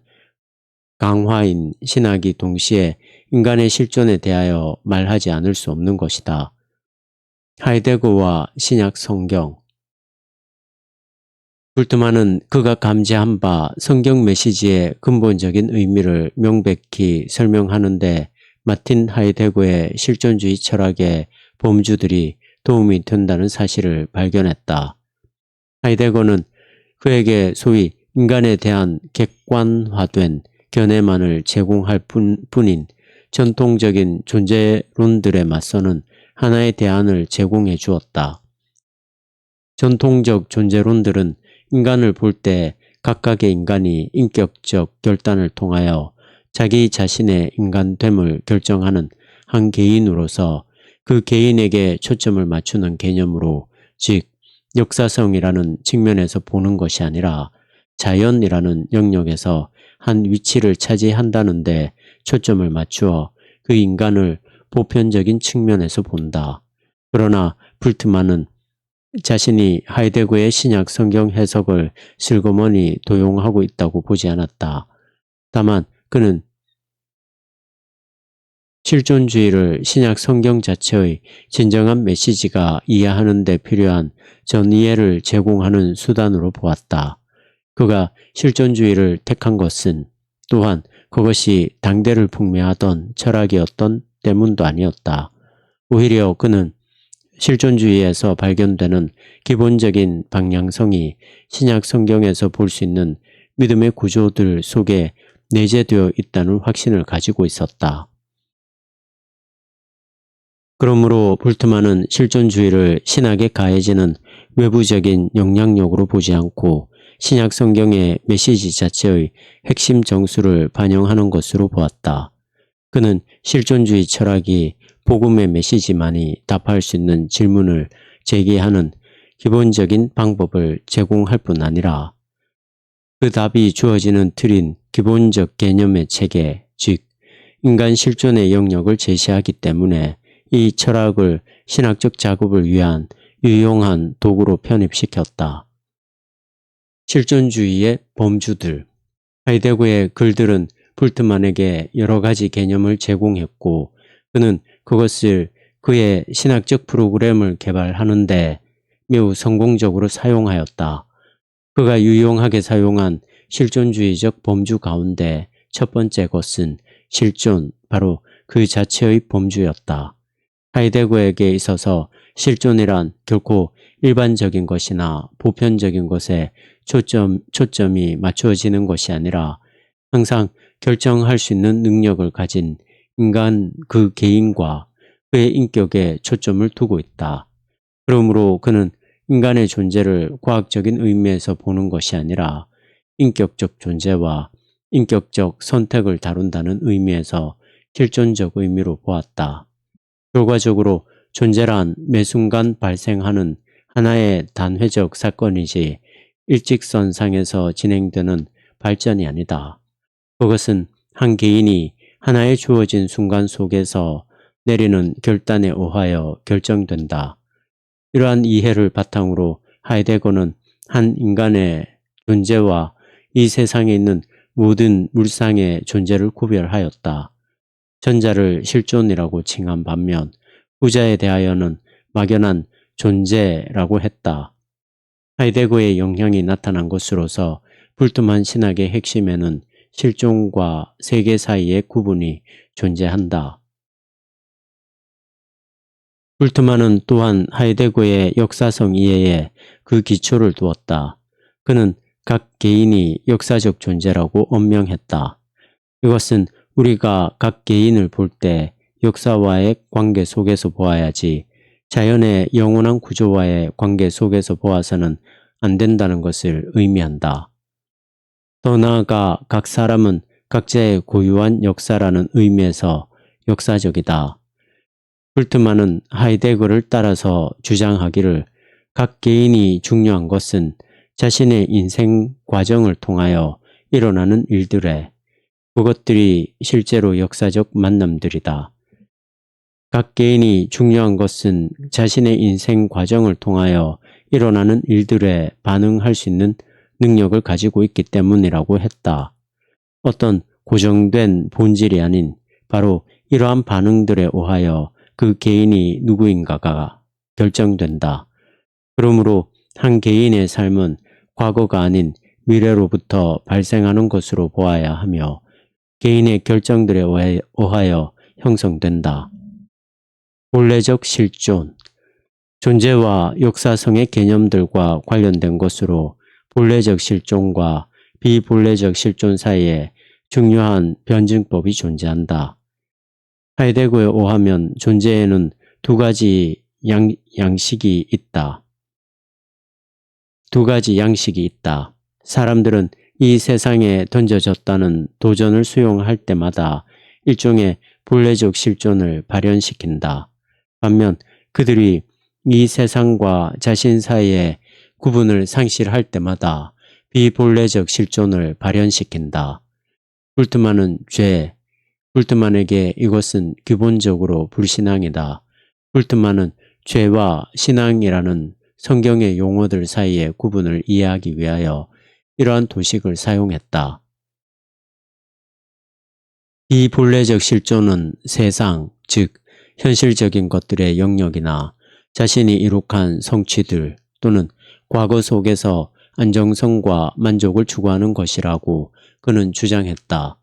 강화인 신학이 동시에 인간의 실존에 대하여 말하지 않을 수 없는 것이다. 하이데거와 신약 성경. 불트만은 그가 감지한 바 성경 메시지의 근본적인 의미를 명백히 설명하는데 마틴 하이데거의 실존주의 철학의 범주들이 도움이 된다는 사실을 발견했다. 하이데거는 그에게 소위 인간에 대한 객관화된 견해만을 제공할 뿐인 전통적인 존재론들에 맞서는 하나의 대안을 제공해 주었다. 전통적 존재론들은 인간을 볼 때 각각의 인간이 인격적 결단을 통하여 자기 자신의 인간됨을 결정하는 한 개인으로서 그 개인에게 초점을 맞추는 개념으로, 즉 역사성이라는 측면에서 보는 것이 아니라 자연이라는 영역에서 한 위치를 차지한다는 데 초점을 맞추어 그 인간을 보편적인 측면에서 본다. 그러나 불트만은 자신이 하이데거의 신약 성경 해석을 슬그머니 도용하고 있다고 보지 않았다. 다만 그는 실존주의를 신약 성경 자체의 진정한 메시지가 이해하는 데 필요한 전이해를 제공하는 수단으로 보았다. 그가 실존주의를 택한 것은 또한 그것이 당대를 풍미하던 철학이었던 때문도 아니었다. 오히려 그는 실존주의에서 발견되는 기본적인 방향성이 신약 성경에서 볼 수 있는 믿음의 구조들 속에 내재되어 있다는 확신을 가지고 있었다. 그러므로 볼트만은 실존주의를 신학에 가해지는 외부적인 영향력으로 보지 않고 신약 성경의 메시지 자체의 핵심 정수를 반영하는 것으로 보았다. 그는 실존주의 철학이 복음의 메시지만이 답할 수 있는 질문을 제기하는 기본적인 방법을 제공할 뿐 아니라 그 답이 주어지는 틀인 기본적 개념의 체계, 즉 인간 실존의 영역을 제시하기 때문에 이 철학을 신학적 작업을 위한 유용한 도구로 편입시켰다. 실존주의의 범주들. 하이데거의 글들은 볼트만에게 여러 가지 개념을 제공했고 그는 그것을 그의 신학적 프로그램을 개발하는데 매우 성공적으로 사용하였다. 그가 유용하게 사용한 실존주의적 범주 가운데 첫 번째 것은 실존, 바로 그 자체의 범주였다. 하이데거에게 있어서 실존이란 결코 일반적인 것이나 보편적인 것에 초점이 맞추어지는 것이 아니라 항상 결정할 수 있는 능력을 가진 인간 그 개인과 그의 인격에 초점을 두고 있다. 그러므로 그는 인간의 존재를 과학적인 의미에서 보는 것이 아니라 인격적 존재와 인격적 선택을 다룬다는 의미에서 실존적 의미로 보았다. 결과적으로 존재란 매 순간 발생하는 하나의 단회적 사건이지 일직선상에서 진행되는 발전이 아니다. 그것은 한 개인이 하나의 주어진 순간 속에서 내리는 결단에 의하여 결정된다. 이러한 이해를 바탕으로 하이데거는 한 인간의 존재와 이 세상에 있는 모든 물상의 존재를 구별하였다. 전자를 실존이라고 칭한 반면 후자에 대하여는 막연한 존재라고 했다. 하이데거의 영향이 나타난 것으로서 볼트만 신학의 핵심에는 실존과 세계 사이의 구분이 존재한다. 볼트만은 또한 하이데거의 역사성 이해에 그 기초를 두었다. 그는 각 개인이 역사적 존재라고 언명했다. 이것은 우리가 각 개인을 볼 때 역사와의 관계 속에서 보아야지 자연의 영원한 구조와의 관계 속에서 보아서는 안 된다는 것을 의미한다. 더 나아가 각 사람은 각자의 고유한 역사라는 의미에서 역사적이다. 볼트만은 하이데거를 따라서 주장하기를 각 개인이 중요한 것은 자신의 인생 과정을 통하여 일어나는 일들에 그것들이 실제로 역사적 만남들이다. 각 개인이 중요한 것은 자신의 인생 과정을 통하여 일어나는 일들에 반응할 수 있는 능력을 가지고 있기 때문이라고 했다. 어떤 고정된 본질이 아닌 바로 이러한 반응들에 의하여 그 개인이 누구인가가 결정된다. 그러므로 한 개인의 삶은 과거가 아닌 미래로부터 발생하는 것으로 보아야 하며 개인의 결정들에 의하여 형성된다. 본래적 실존. 존재와 역사성의 개념들과 관련된 것으로 본래적 실존과 비본래적 실존 사이에 중요한 변증법이 존재한다. 하이데거에 의하면 존재에는 두 가지 양식이 있다. 사람들은 이 세상에 던져졌다는 도전을 수용할 때마다 일종의 본래적 실존을 발현시킨다. 반면 그들이 이 세상과 자신 사이에 구분을 상실할 때마다 비본래적 실존을 발현시킨다. 볼트만에게 이것은 기본적으로 불신앙이다. 볼트만은 죄와 신앙이라는 성경의 용어들 사이의 구분을 이해하기 위하여 이러한 도식을 사용했다. 비본래적 실존은 세상, 즉 현실적인 것들의 영역이나 자신이 이룩한 성취들 또는 과거 속에서 안정성과 만족을 추구하는 것이라고 그는 주장했다.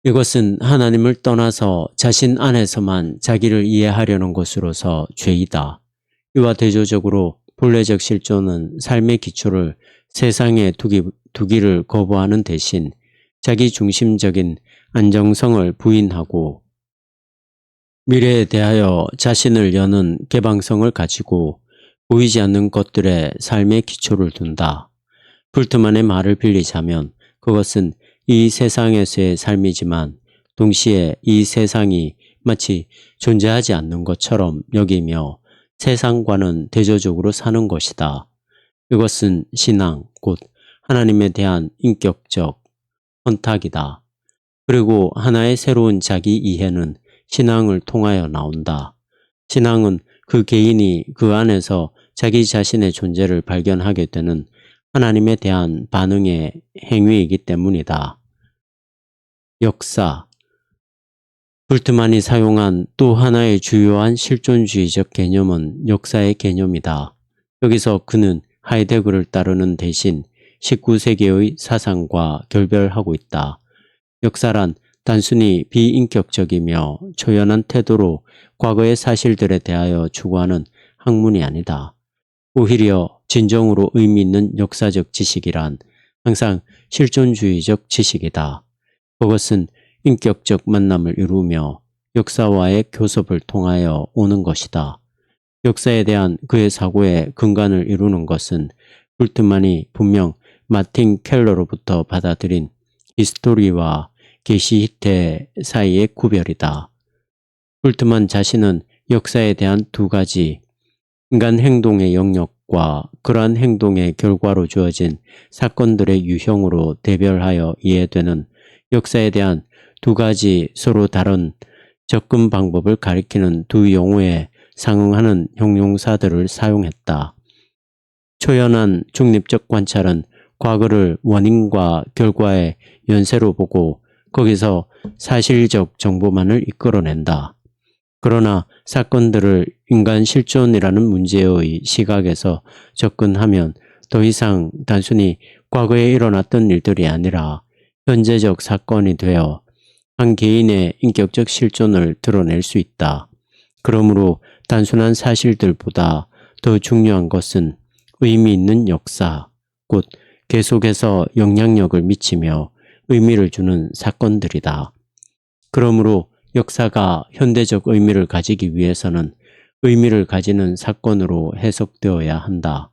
이것은 하나님을 떠나서 자신 안에서만 자기를 이해하려는 것으로서 죄이다. 이와 대조적으로 본래적 실존은 삶의 기초를 세상에 두기를 거부하는 대신 자기 중심적인 안정성을 부인하고 미래에 대하여 자신을 여는 개방성을 가지고 보이지 않는 것들의 삶의 기초를 둔다. 불트만의 말을 빌리자면 그것은 이 세상에서의 삶이지만 동시에 이 세상이 마치 존재하지 않는 것처럼 여기며 세상과는 대조적으로 사는 것이다. 이것은 신앙, 곧 하나님에 대한 인격적 헌탁이다. 그리고 하나의 새로운 자기 이해는 신앙을 통하여 나온다. 신앙은 그 개인이 그 안에서 자기 자신의 존재를 발견하게 되는 하나님에 대한 반응의 행위이기 때문이다. 역사. 불트만이 사용한 또 하나의 주요한 실존주의적 개념은 역사의 개념이다. 여기서 그는 하이데거를 따르는 대신 19세기의 사상과 결별하고 있다. 역사란 단순히 비인격적이며 초연한 태도로 과거의 사실들에 대하여 추구하는 학문이 아니다. 오히려 진정으로 의미 있는 역사적 지식이란 항상 실존주의적 지식이다. 그것은 인격적 만남을 이루며 역사와의 교섭을 통하여 오는 것이다. 역사에 대한 그의 사고의 근간을 이루는 것은 불트만이 분명 마틴 켈러로부터 받아들인 히스토리와 게시히테 사이의 구별이다. 불트만 자신은 역사에 대한 두 가지 인간 행동의 영역과 그러한 행동의 결과로 주어진 사건들의 유형으로 대별하여 이해되는 역사에 대한 두 가지 서로 다른 접근 방법을 가리키는 두 용어에 상응하는 형용사들을 사용했다. 초연한 중립적 관찰은 과거를 원인과 결과의 연쇄로 보고 거기서 사실적 정보만을 이끌어낸다. 그러나 사건들을 인간 실존이라는 문제의 시각에서 접근하면 더 이상 단순히 과거에 일어났던 일들이 아니라 현재적 사건이 되어 한 개인의 인격적 실존을 드러낼 수 있다. 그러므로 단순한 사실들보다 더 중요한 것은 의미 있는 역사, 곧 계속해서 영향력을 미치며 의미를 주는 사건들이다. 그러므로 역사가 현대적 의미를 가지기 위해서는 의미를 가지는 사건으로 해석되어야 한다.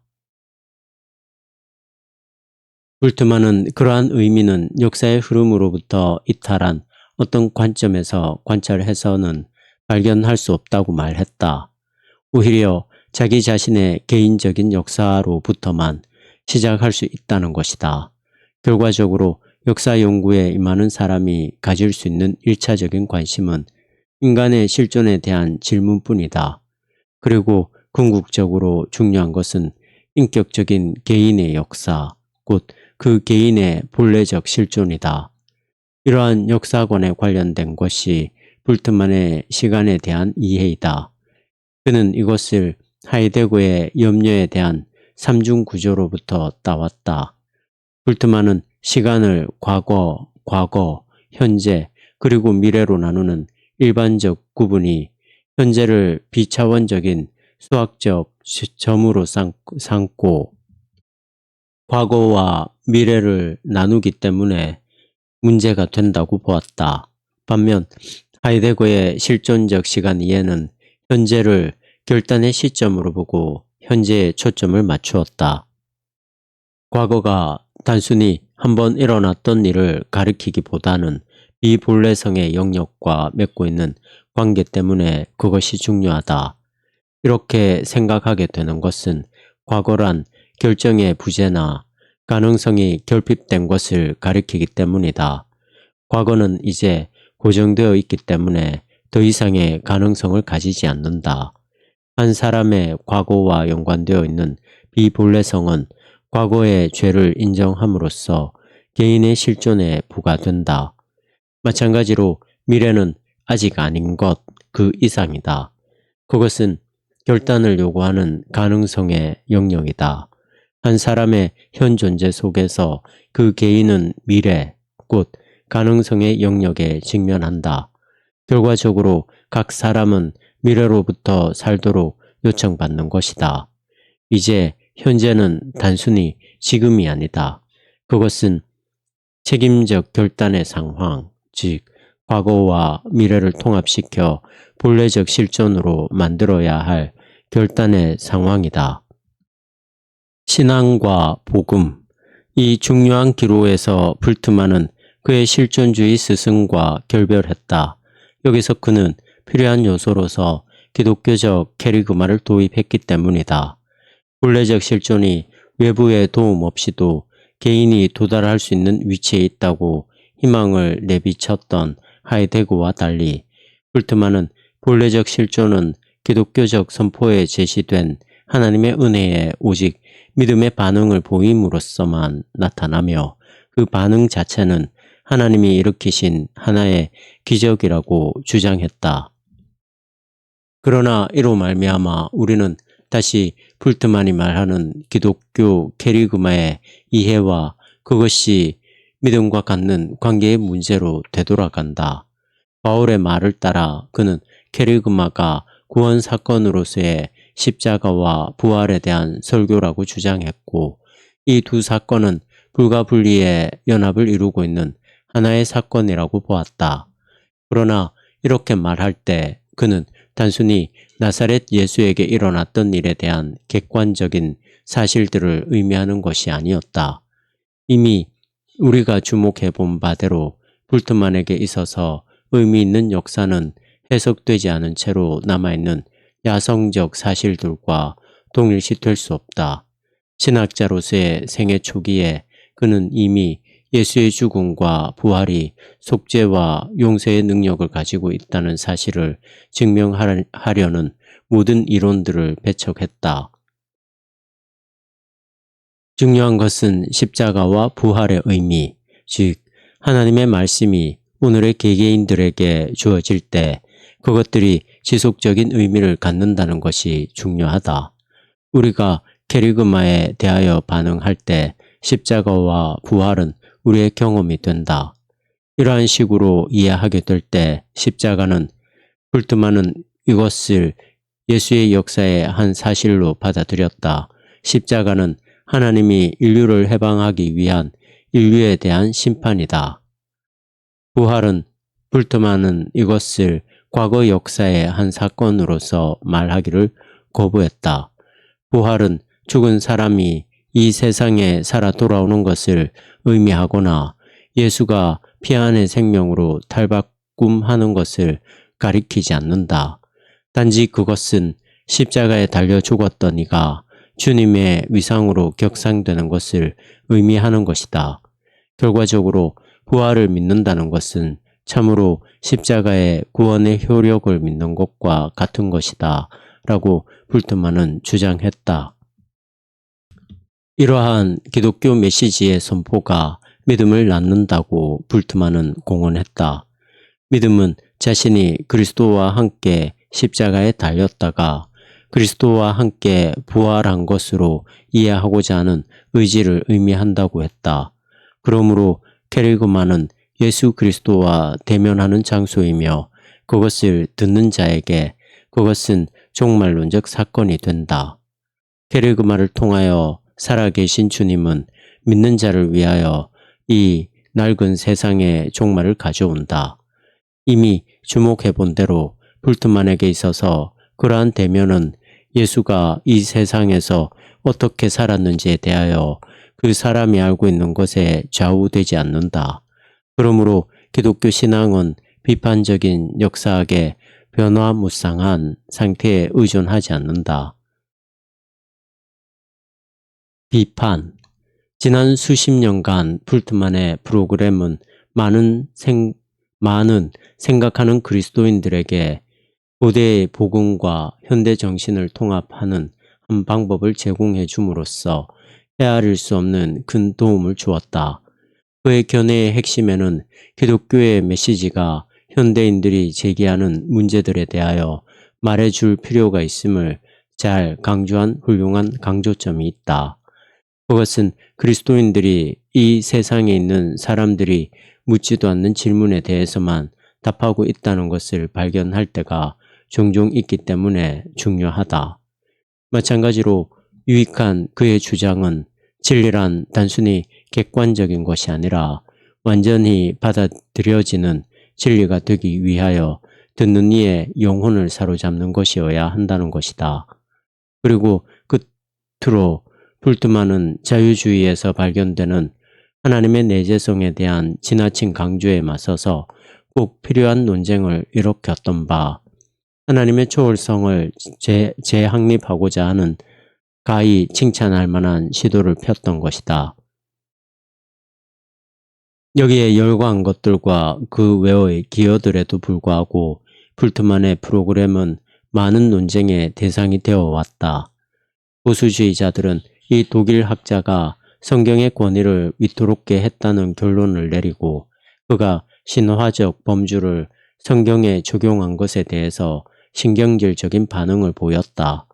불트만은 그러한 의미는 역사의 흐름으로부터 이탈한 어떤 관점에서 관찰해서는 발견할 수 없다고 말했다. 오히려 자기 자신의 개인적인 역사로부터만 시작할 수 있다는 것이다. 결과적으로 역사 연구에 임하는 사람이 가질 수 있는 1차적인 관심은 인간의 실존에 대한 질문뿐이다. 그리고 궁극적으로 중요한 것은 인격적인 개인의 역사, 곧 그 개인의 본래적 실존이다. 이러한 역사관에 관련된 것이 불트만의 시간에 대한 이해이다. 그는 이것을 하이데거의 염려에 대한 삼중 구조로부터 따왔다. 불트만은 시간을 과거, 현재, 그리고 미래로 나누는 일반적 구분이 현재를 비차원적인 수학적 점으로 삼고 과거와 미래를 나누기 때문에 문제가 된다고 보았다. 반면 하이데거의 실존적 시간 이해는 현재를 결단의 시점으로 보고 현재에 초점을 맞추었다. 과거가 단순히 한번 일어났던 일을 가리키기보다는 비본래성의 영역과 맺고 있는 관계 때문에 그것이 중요하다. 이렇게 생각하게 되는 것은 과거란 결정의 부재나 가능성이 결핍된 것을 가리키기 때문이다. 과거는 이제 고정되어 있기 때문에 더 이상의 가능성을 가지지 않는다. 한 사람의 과거와 연관되어 있는 비본래성은 과거의 죄를 인정함으로써 개인의 실존에 부과된다. 마찬가지로 미래는 아직 아닌 것 그 이상이다. 그것은 결단을 요구하는 가능성의 영역이다. 한 사람의 현 존재 속에서 그 개인은 미래, 곧 가능성의 영역에 직면한다. 결과적으로 각 사람은 미래로부터 살도록 요청받는 것이다. 이제 현재는 단순히 지금이 아니다. 그것은 책임적 결단의 상황, 즉 과거와 미래를 통합시켜 본래적 실존으로 만들어야 할 결단의 상황이다. 신앙과 복음, 이 중요한 기로에서 불트만은 그의 실존주의 스승과 결별했다. 여기서 그는 필요한 요소로서 기독교적 캐리그마를 도입했기 때문이다. 본래적 실존이 외부의 도움 없이도 개인이 도달할 수 있는 위치에 있다고 희망을 내비쳤던 하이데거와 달리 불트만은 본래적 실존은 기독교적 선포에 제시된 하나님의 은혜에 오직 믿음의 반응을 보임으로써만 나타나며 그 반응 자체는 하나님이 일으키신 하나의 기적이라고 주장했다. 그러나 이로 말미암아 우리는 다시 불트만이 말하는 기독교 캐리그마의 이해와 그것이 믿음과 갖는 관계의 문제로 되돌아간다. 바울의 말을 따라 그는 캐리그마가 구원 사건으로서의 십자가와 부활에 대한 설교라고 주장했고 이 두 사건은 불가분리의 연합을 이루고 있는 하나의 사건이라고 보았다. 그러나 이렇게 말할 때 그는 단순히 나사렛 예수에게 일어났던 일에 대한 객관적인 사실들을 의미하는 것이 아니었다. 이미 우리가 주목해 본 바대로 불트만에게 있어서 의미 있는 역사는 해석되지 않은 채로 남아있는 야성적 사실들과 동일시될 수 없다. 신학자로서의 생애 초기에 그는 이미 예수의 죽음과 부활이 속죄와 용서의 능력을 가지고 있다는 사실을 증명하려는 모든 이론들을 배척했다. 중요한 것은 십자가와 부활의 의미, 즉 하나님의 말씀이 오늘의 개개인들에게 주어질 때 그것들이 지속적인 의미를 갖는다는 것이 중요하다. 우리가 캐리그마에 대하여 반응할 때 십자가와 부활은 우리의 경험이 된다. 이러한 식으로 이해하게 될 때 십자가는 불트만은 이것을 예수의 역사의 한 사실로 받아들였다. 십자가는 하나님이 인류를 해방하기 위한 인류에 대한 심판이다. 부활은 불트만은 이것을 과거 역사의 한 사건으로서 말하기를 거부했다. 부활은 죽은 사람이 이 세상에 살아 돌아오는 것을 의미하거나 예수가 피 안의 생명으로 탈바꿈하는 것을 가리키지 않는다. 단지 그것은 십자가에 달려 죽었던 이가 주님의 위상으로 격상되는 것을 의미하는 것이다. 결과적으로 부활을 믿는다는 것은 참으로 십자가의 구원의 효력을 믿는 것과 같은 것이다 라고 불트만은 주장했다. 이러한 기독교 메시지의 선포가 믿음을 낳는다고 불트만은 공언했다. 믿음은 자신이 그리스도와 함께 십자가에 달렸다가 그리스도와 함께 부활한 것으로 이해하고자 하는 의지를 의미한다고 했다. 그러므로 캐리그마는 예수 그리스도와 대면하는 장소이며 그것을 듣는 자에게 그것은 종말론적 사건이 된다. 캐리그마를 통하여 살아계신 주님은 믿는 자를 위하여 이 낡은 세상의 종말을 가져온다. 이미 주목해 본 대로 불트만에게 있어서 그러한 대면은 예수가 이 세상에서 어떻게 살았는지에 대하여 그 사람이 알고 있는 것에 좌우되지 않는다. 그러므로 기독교 신앙은 비판적인 역사학의 변화무쌍한 상태에 의존하지 않는다. 비판. 지난 수십 년간 불트만의 프로그램은 많은 생각하는 그리스도인들에게 고대의 복음과 현대 정신을 통합하는 한 방법을 제공해 줌으로써 헤아릴 수 없는 큰 도움을 주었다. 그의 견해의 핵심에는 기독교의 메시지가 현대인들이 제기하는 문제들에 대하여 말해줄 필요가 있음을 잘 강조한 훌륭한 강조점이 있다. 그것은 그리스도인들이 이 세상에 있는 사람들이 묻지도 않는 질문에 대해서만 답하고 있다는 것을 발견할 때가 종종 있기 때문에 중요하다. 마찬가지로 유익한 그의 주장은 진리란 단순히 객관적인 것이 아니라 완전히 받아들여지는 진리가 되기 위하여 듣는 이의 영혼을 사로잡는 것이어야 한다는 것이다. 그리고 끝으로 불트만은 자유주의에서 발견되는 하나님의 내재성에 대한 지나친 강조에 맞서서 꼭 필요한 논쟁을 일으켰던 바, 하나님의 초월성을 재확립하고자 하는 가히 칭찬할 만한 시도를 폈던 것이다. 여기에 열광한 것들과 그 외의 기여들에도 불구하고 불트만의 프로그램은 많은 논쟁의 대상이 되어 왔다. 보수주의자들은 이 독일 학자가 성경의 권위를 위태롭게 했다는 결론을 내리고 그가 신화적 범주를 성경에 적용한 것에 대해서 신경질적인 반응을 보였다.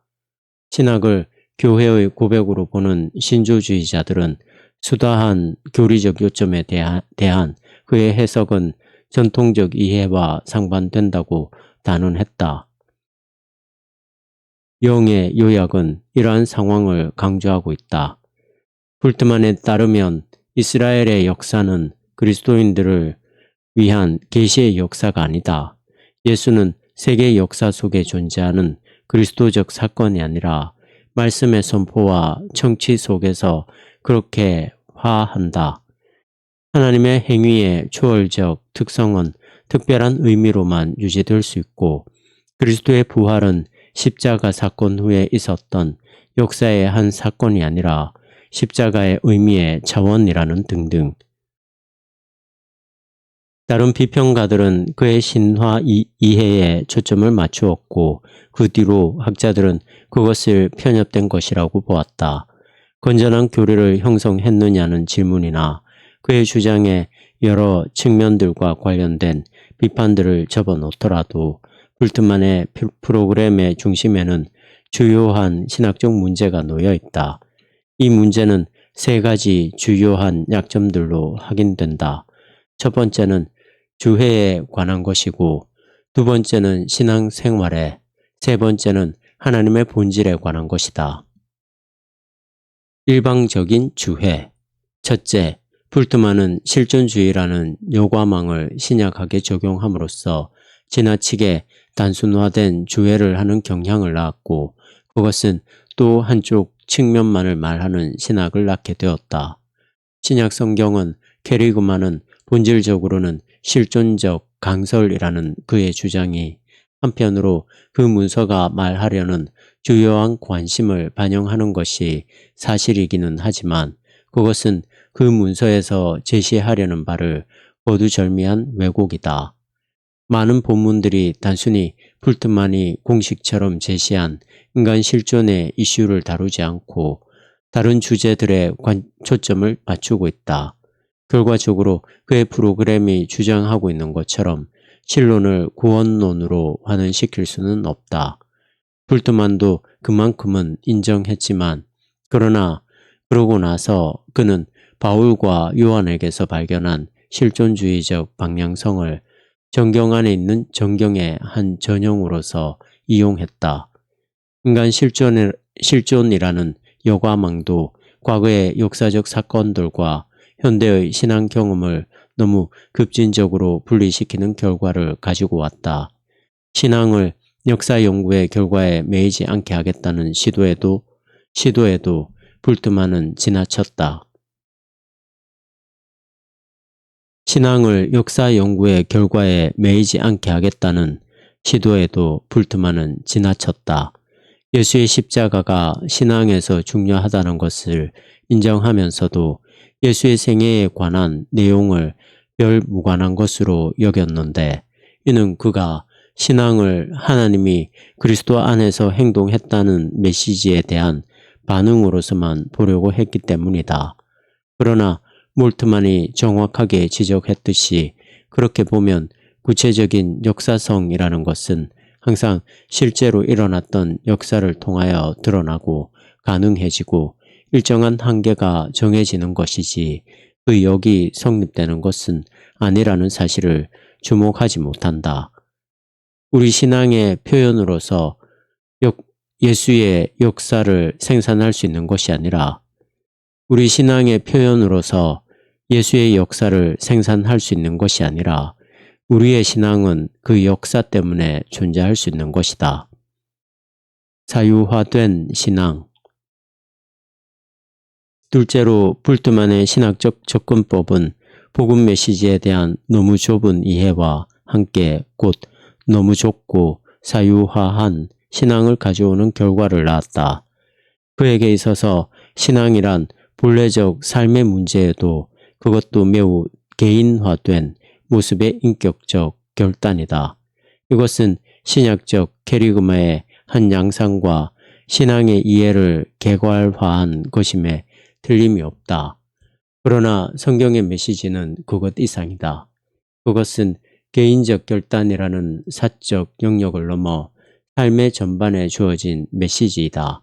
신학을 교회의 고백으로 보는 신조주의자들은 수다한 교리적 요점에 대한 그의 해석은 전통적 이해와 상반된다고 단언했다. 영의 요약은 이러한 상황을 강조하고 있다. 불트만에 따르면 이스라엘의 역사는 그리스도인들을 위한 계시의 역사가 아니다. 예수는 세계 역사 속에 존재하는 그리스도적 사건이 아니라 말씀의 선포와 청취 속에서 그렇게 화한다. 하나님의 행위의 초월적 특성은 특별한 의미로만 유지될 수 있고 그리스도의 부활은 십자가 사건 후에 있었던 역사의 한 사건이 아니라 십자가의 의미의 차원이라는 등등. 다른 비평가들은 그의 신화 이해에 초점을 맞추었고 그 뒤로 학자들은 그것을 편협된 것이라고 보았다. 건전한 교리를 형성했느냐는 질문이나 그의 주장의 여러 측면들과 관련된 비판들을 접어놓더라도 불트만의 프로그램의 중심에는 주요한 신학적 문제가 놓여 있다. 이 문제는 세 가지 주요한 약점들로 확인된다. 첫 번째는 주회에 관한 것이고, 두 번째는 신앙생활에, 세 번째는 하나님의 본질에 관한 것이다. 일방적인 주회. 첫째, 불트만은 실존주의라는 여과망을 신약하게 적용함으로써 지나치게 단순화된 주회를 하는 경향을 낳았고 그것은 또 한쪽 측면만을 말하는 신학을 낳게 되었다. 신약 성경은 캐리그만은 본질적으로는 실존적 강설이라는 그의 주장이 한편으로 그 문서가 말하려는 주요한 관심을 반영하는 것이 사실이기는 하지만 그것은 그 문서에서 제시하려는 바를 거두절미한 왜곡이다. 많은 본문들이 단순히 불트만이 공식처럼 제시한 인간 실존의 이슈를 다루지 않고 다른 주제들에 초점을 맞추고 있다. 결과적으로 그의 프로그램이 주장하고 있는 것처럼 신론을 구원론으로 환원시킬 수는 없다. 불트만도 그만큼은 인정했지만 그러나 그러고 나서 그는 바울과 요한에게서 발견한 실존주의적 방향성을 정경 안에 있는 정경의 한 전형으로서 이용했다. 인간 실존이라는 여과망도 과거의 역사적 사건들과 현대의 신앙 경험을 너무 급진적으로 분리시키는 결과를 가지고 왔다. 신앙을 역사 연구의 결과에 매이지 않게 하겠다는 시도에도 불트만은 지나쳤다. 신앙을 역사 연구의 결과에 매이지 않게 하겠다는 시도에도 불트만은 지나쳤다. 예수의 십자가가 신앙에서 중요하다는 것을 인정하면서도 예수의 생애에 관한 내용을 별 무관한 것으로 여겼는데 이는 그가 신앙을 하나님이 그리스도 안에서 행동했다는 메시지에 대한 반응으로서만 보려고 했기 때문이다. 그러나 몰트만이 정확하게 지적했듯이 그렇게 보면 구체적인 역사성이라는 것은 항상 실제로 일어났던 역사를 통하여 드러나고 가능해지고 일정한 한계가 정해지는 것이지 그 역이 성립되는 것은 아니라는 사실을 주목하지 못한다. 우리 신앙의 표현으로서 예수의 역사를 생산할 수 있는 것이 아니라 우리 신앙의 표현으로서 예수의 역사를 생산할 수 있는 것이 아니라 우리의 신앙은 그 역사 때문에 존재할 수 있는 것이다. 사유화된 신앙. 둘째로 불트만의 신학적 접근법은 복음 메시지에 대한 너무 좁은 이해와 함께 곧 너무 좁고 사유화한 신앙을 가져오는 결과를 낳았다. 그에게 있어서 신앙이란 본래적 삶의 문제에도 그것도 매우 개인화된 모습의 인격적 결단이다. 이것은 신약적 캐리그마의 한 양상과 신앙의 이해를 개괄화한 것임에 틀림이 없다. 그러나 성경의 메시지는 그것 이상이다. 그것은 개인적 결단이라는 사적 영역을 넘어 삶의 전반에 주어진 메시지이다.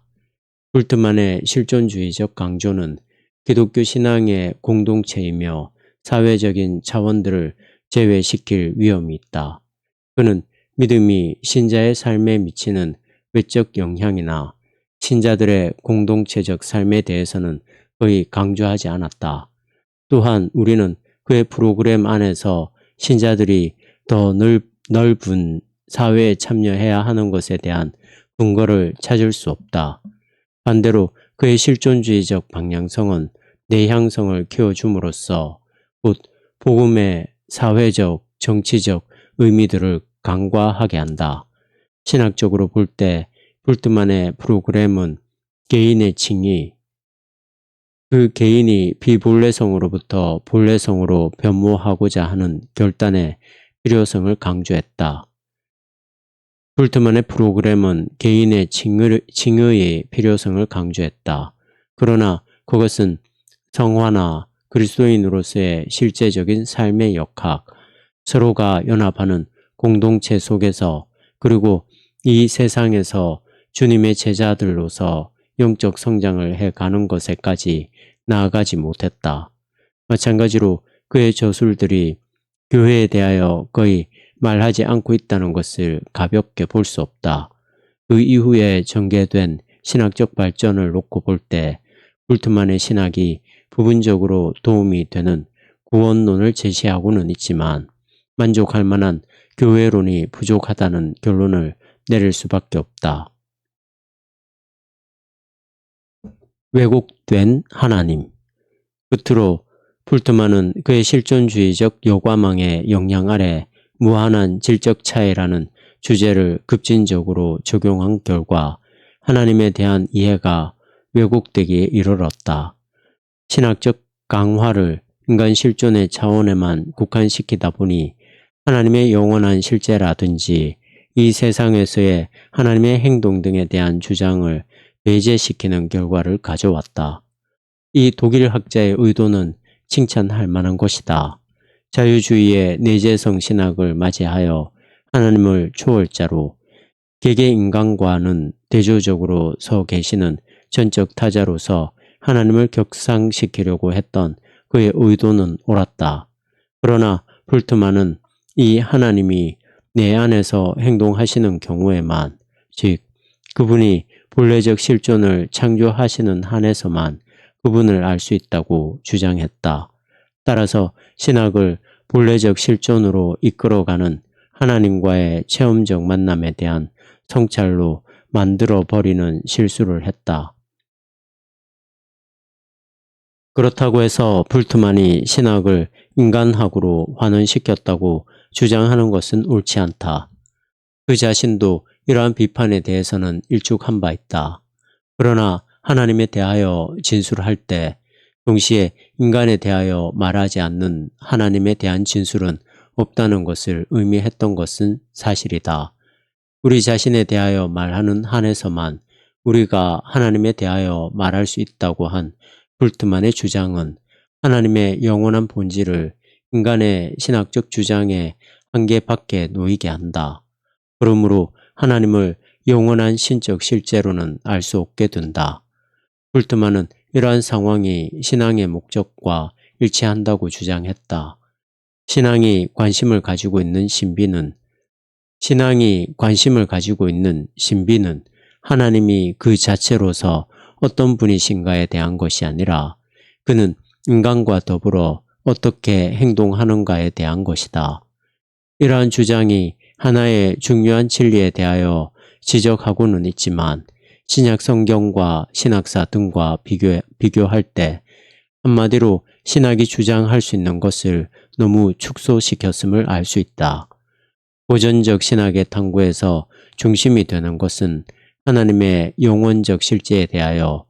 불트만의 실존주의적 강조는 기독교 신앙의 공동체이며 사회적인 차원들을 제외시킬 위험이 있다. 그는 믿음이 신자의 삶에 미치는 외적 영향이나 신자들의 공동체적 삶에 대해서는 거의 강조하지 않았다. 또한 우리는 그의 프로그램 안에서 신자들이 더 넓은 사회에 참여해야 하는 것에 대한 근거를 찾을 수 없다. 반대로 그의 실존주의적 방향성은 내향성을 키워줌으로써 곧 복음의 사회적, 정치적 의미들을 간과하게 한다. 신학적으로 볼 때 불트만의 프로그램은 개인의 칭의, 그 개인이 비본래성으로부터 본래성으로 변모하고자 하는 결단의 필요성을 강조했다. 불트만의 프로그램은 개인의 칭의의 필요성을 강조했다. 그러나 그것은 성화나 그리스도인으로서의 실제적인 삶의 역학, 서로가 연합하는 공동체 속에서 그리고 이 세상에서 주님의 제자들로서 영적 성장을 해가는 것에까지 나아가지 못했다. 마찬가지로 그의 저술들이 교회에 대하여 거의 말하지 않고 있다는 것을 가볍게 볼 수 없다. 그 이후에 전개된 신학적 발전을 놓고 볼 때 불트만의 신학이 부분적으로 도움이 되는 구원론을 제시하고는 있지만 만족할 만한 교회론이 부족하다는 결론을 내릴 수밖에 없다. 왜곡된 하나님. 끝으로 불트만은 그의 실존주의적 여과망의 영향 아래 무한한 질적 차이라는 주제를 급진적으로 적용한 결과 하나님에 대한 이해가 왜곡되기에 이르렀다. 신학적 강화를 인간 실존의 차원에만 국한시키다 보니 하나님의 영원한 실제라든지 이 세상에서의 하나님의 행동 등에 대한 주장을 배제시키는 결과를 가져왔다. 이 독일 학자의 의도는 칭찬할 만한 것이다. 자유주의의 내재성 신학을 맞이하여 하나님을 초월자로 개개 인간과는 대조적으로 서 계시는 전적 타자로서 하나님을 격상시키려고 했던 그의 의도는 옳았다. 그러나 불트만은 이 하나님이 내 안에서 행동하시는 경우에만, 즉 그분이 본래적 실존을 창조하시는 한에서만 그분을 알 수 있다고 주장했다. 따라서 신학을 본래적 실존으로 이끌어가는 하나님과의 체험적 만남에 대한 성찰로 만들어버리는 실수를 했다. 그렇다고 해서 불트만이 신학을 인간학으로 환원시켰다고 주장하는 것은 옳지 않다. 그 자신도 이러한 비판에 대해서는 일축한 바 있다. 그러나 하나님에 대하여 진술할 때 동시에 인간에 대하여 말하지 않는 하나님에 대한 진술은 없다는 것을 의미했던 것은 사실이다. 우리 자신에 대하여 말하는 한에서만 우리가 하나님에 대하여 말할 수 있다고 한 불트만의 주장은 하나님의 영원한 본질을 인간의 신학적 주장의 한계 밖에 놓이게 한다. 그러므로 하나님을 영원한 신적 실제로는 알 수 없게 된다. 불트만은 이러한 상황이 신앙의 목적과 일치한다고 주장했다. 신앙이 관심을 가지고 있는 신비는 하나님이 그 자체로서 어떤 분이신가에 대한 것이 아니라 그는 인간과 더불어 어떻게 행동하는가에 대한 것이다. 이러한 주장이 하나의 중요한 진리에 대하여 지적하고는 있지만 신약 성경과 신학사 등과 비교할 때 한마디로 신학이 주장할 수 있는 것을 너무 축소시켰음을 알 수 있다. 고전적 신학의 탐구에서 중심이 되는 것은 하나님의 영원적 실제에 대하여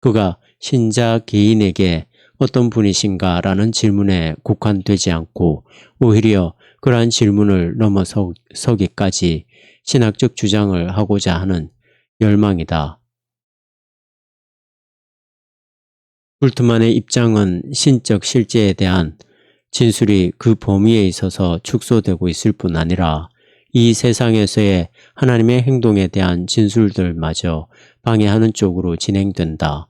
그가 신자 개인에게 어떤 분이신가라는 질문에 국한되지 않고 오히려 그러한 질문을 넘어서기까지 신학적 주장을 하고자 하는 열망이다. 불트만의 입장은 신적 실제에 대한 진술이 그 범위에 있어서 축소되고 있을 뿐 아니라 이 세상에서의 하나님의 행동에 대한 진술들마저 방해하는 쪽으로 진행된다.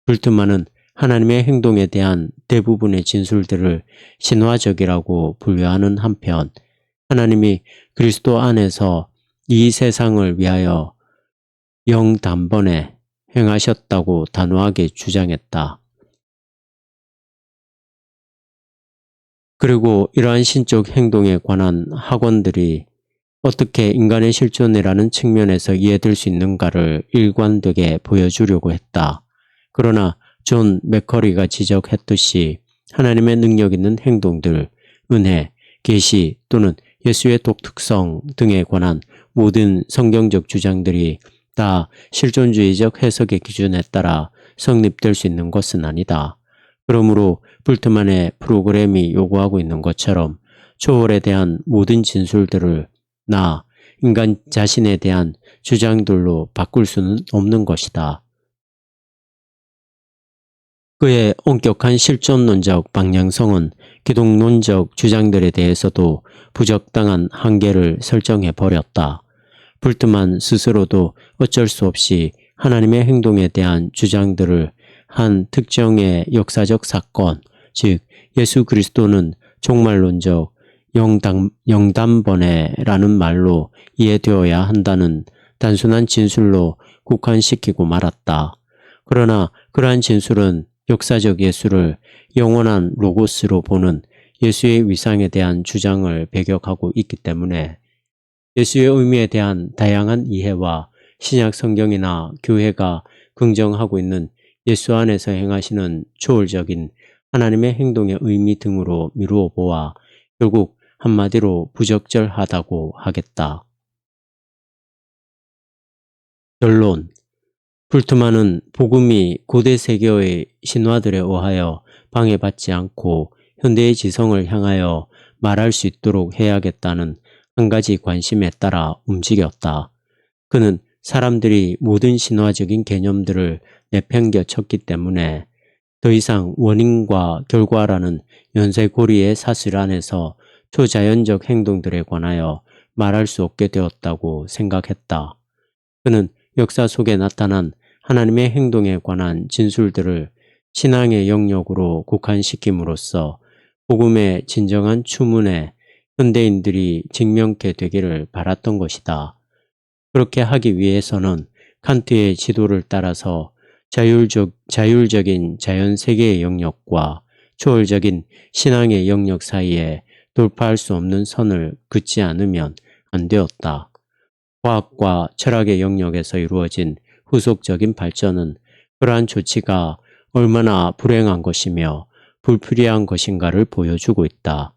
불트만은 하나님의 행동에 대한 대부분의 진술들을 신화적이라고 분류하는 한편 하나님이 그리스도 안에서 이 세상을 위하여 영단번에 행하셨다고 단호하게 주장했다. 그리고 이러한 신적 행동에 관한 학원들이 어떻게 인간의 실존이라는 측면에서 이해될 수 있는가를 일관되게 보여주려고 했다. 그러나 존 맥커리가 지적했듯이 하나님의 능력 있는 행동들, 은혜, 계시 또는 예수의 독특성 등에 관한 모든 성경적 주장들이 다 실존주의적 해석의 기준에 따라 성립될 수 있는 것은 아니다. 그러므로 불트만의 프로그램이 요구하고 있는 것처럼 초월에 대한 모든 진술들을 인간 자신에 대한 주장들로 바꿀 수는 없는 것이다. 그의 엄격한 실존론적 방향성은 기독론적 주장들에 대해서도 부적당한 한계를 설정해버렸다. 불트만 스스로도 어쩔 수 없이 하나님의 행동에 대한 주장들을 한 특정의 역사적 사건, 즉 예수 그리스도는 종말론적 영단번에라는 말로 이해되어야 한다는 단순한 진술로 국한시키고 말았다. 그러나 그러한 진술은 역사적 예수를 영원한 로고스로 보는 예수의 위상에 대한 주장을 배격하고 있기 때문에 예수의 의미에 대한 다양한 이해와 신약 성경이나 교회가 긍정하고 있는 예수 안에서 행하시는 초월적인 하나님의 행동의 의미 등으로 미루어 보아 결국 한마디로 부적절하다고 하겠다. 결론. 불트만은 복음이 고대 세계의 신화들에 의하여 방해받지 않고 현대의 지성을 향하여 말할 수 있도록 해야겠다는 한 가지 관심에 따라 움직였다. 그는 사람들이 모든 신화적인 개념들을 내팽겨쳤기 때문에 더 이상 원인과 결과라는 연쇄고리의 사슬 안에서 초자연적 행동들에 관하여 말할 수 없게 되었다고 생각했다. 그는 역사 속에 나타난 하나님의 행동에 관한 진술들을 신앙의 영역으로 국한시킴으로써 복음의 진정한 추문에 현대인들이 직면케 되기를 바랐던 것이다. 그렇게 하기 위해서는 칸트의 지도를 따라서 자율적인 자연세계의 영역과 초월적인 신앙의 영역 사이에 돌파할 수 없는 선을 긋지 않으면 안 되었다. 과학과 철학의 영역에서 이루어진 후속적인 발전은 그러한 조치가 얼마나 불행한 것이며 불필요한 것인가를 보여주고 있다.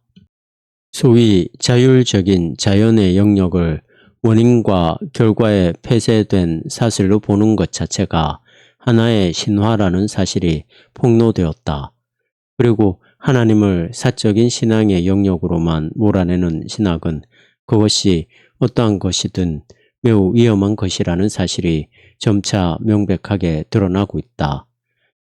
소위 자율적인 자연의 영역을 원인과 결과에 폐쇄된 사실로 보는 것 자체가 하나의 신화라는 사실이 폭로되었다. 그리고 하나님을 사적인 신앙의 영역으로만 몰아내는 신학은 그것이 어떠한 것이든 매우 위험한 것이라는 사실이 점차 명백하게 드러나고 있다.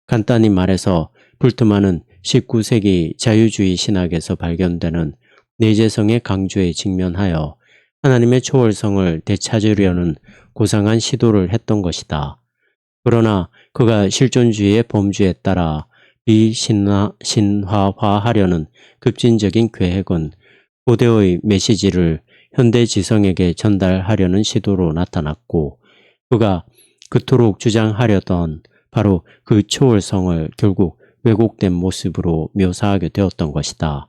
간단히 말해서 불트만은 19세기 자유주의 신학에서 발견되는 내재성의 강조에 직면하여 하나님의 초월성을 되찾으려는 고상한 시도를 했던 것이다. 그러나 그가 실존주의의 범주에 따라 비신화화하려는 급진적인 계획은 고대의 메시지를 현대 지성에게 전달하려는 시도로 나타났고, 그가 그토록 주장하려던 바로 그 초월성을 결국 왜곡된 모습으로 묘사하게 되었던 것이다.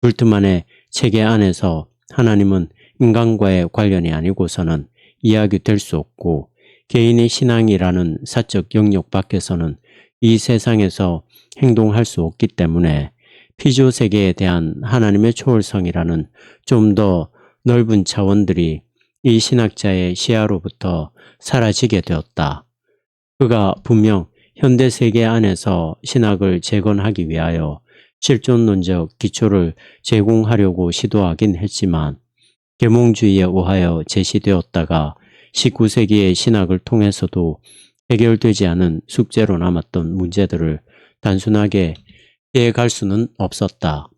불트만의 체계 안에서 하나님은 인간과의 관련이 아니고서는 이야기될 수 없고, 개인의 신앙이라는 사적 영역 밖에서는 이 세상에서 행동할 수 없기 때문에 피조 세계에 대한 하나님의 초월성이라는 좀 더 넓은 차원들이 이 신학자의 시야로부터 사라지게 되었다. 그가 분명 현대 세계 안에서 신학을 재건하기 위하여 실존론적 기초를 제공하려고 시도하긴 했지만, 계몽주의에 의하여 제시되었다가 19세기의 신학을 통해서도 해결되지 않은 숙제로 남았던 문제들을 단순하게 피해갈 수는 없었다.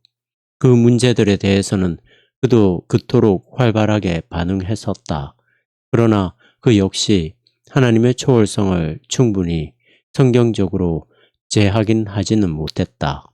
그 문제들에 대해서는 그도 그토록 활발하게 반응했었다. 그러나 그 역시 하나님의 초월성을 충분히 성경적으로 재확인하지는 못했다.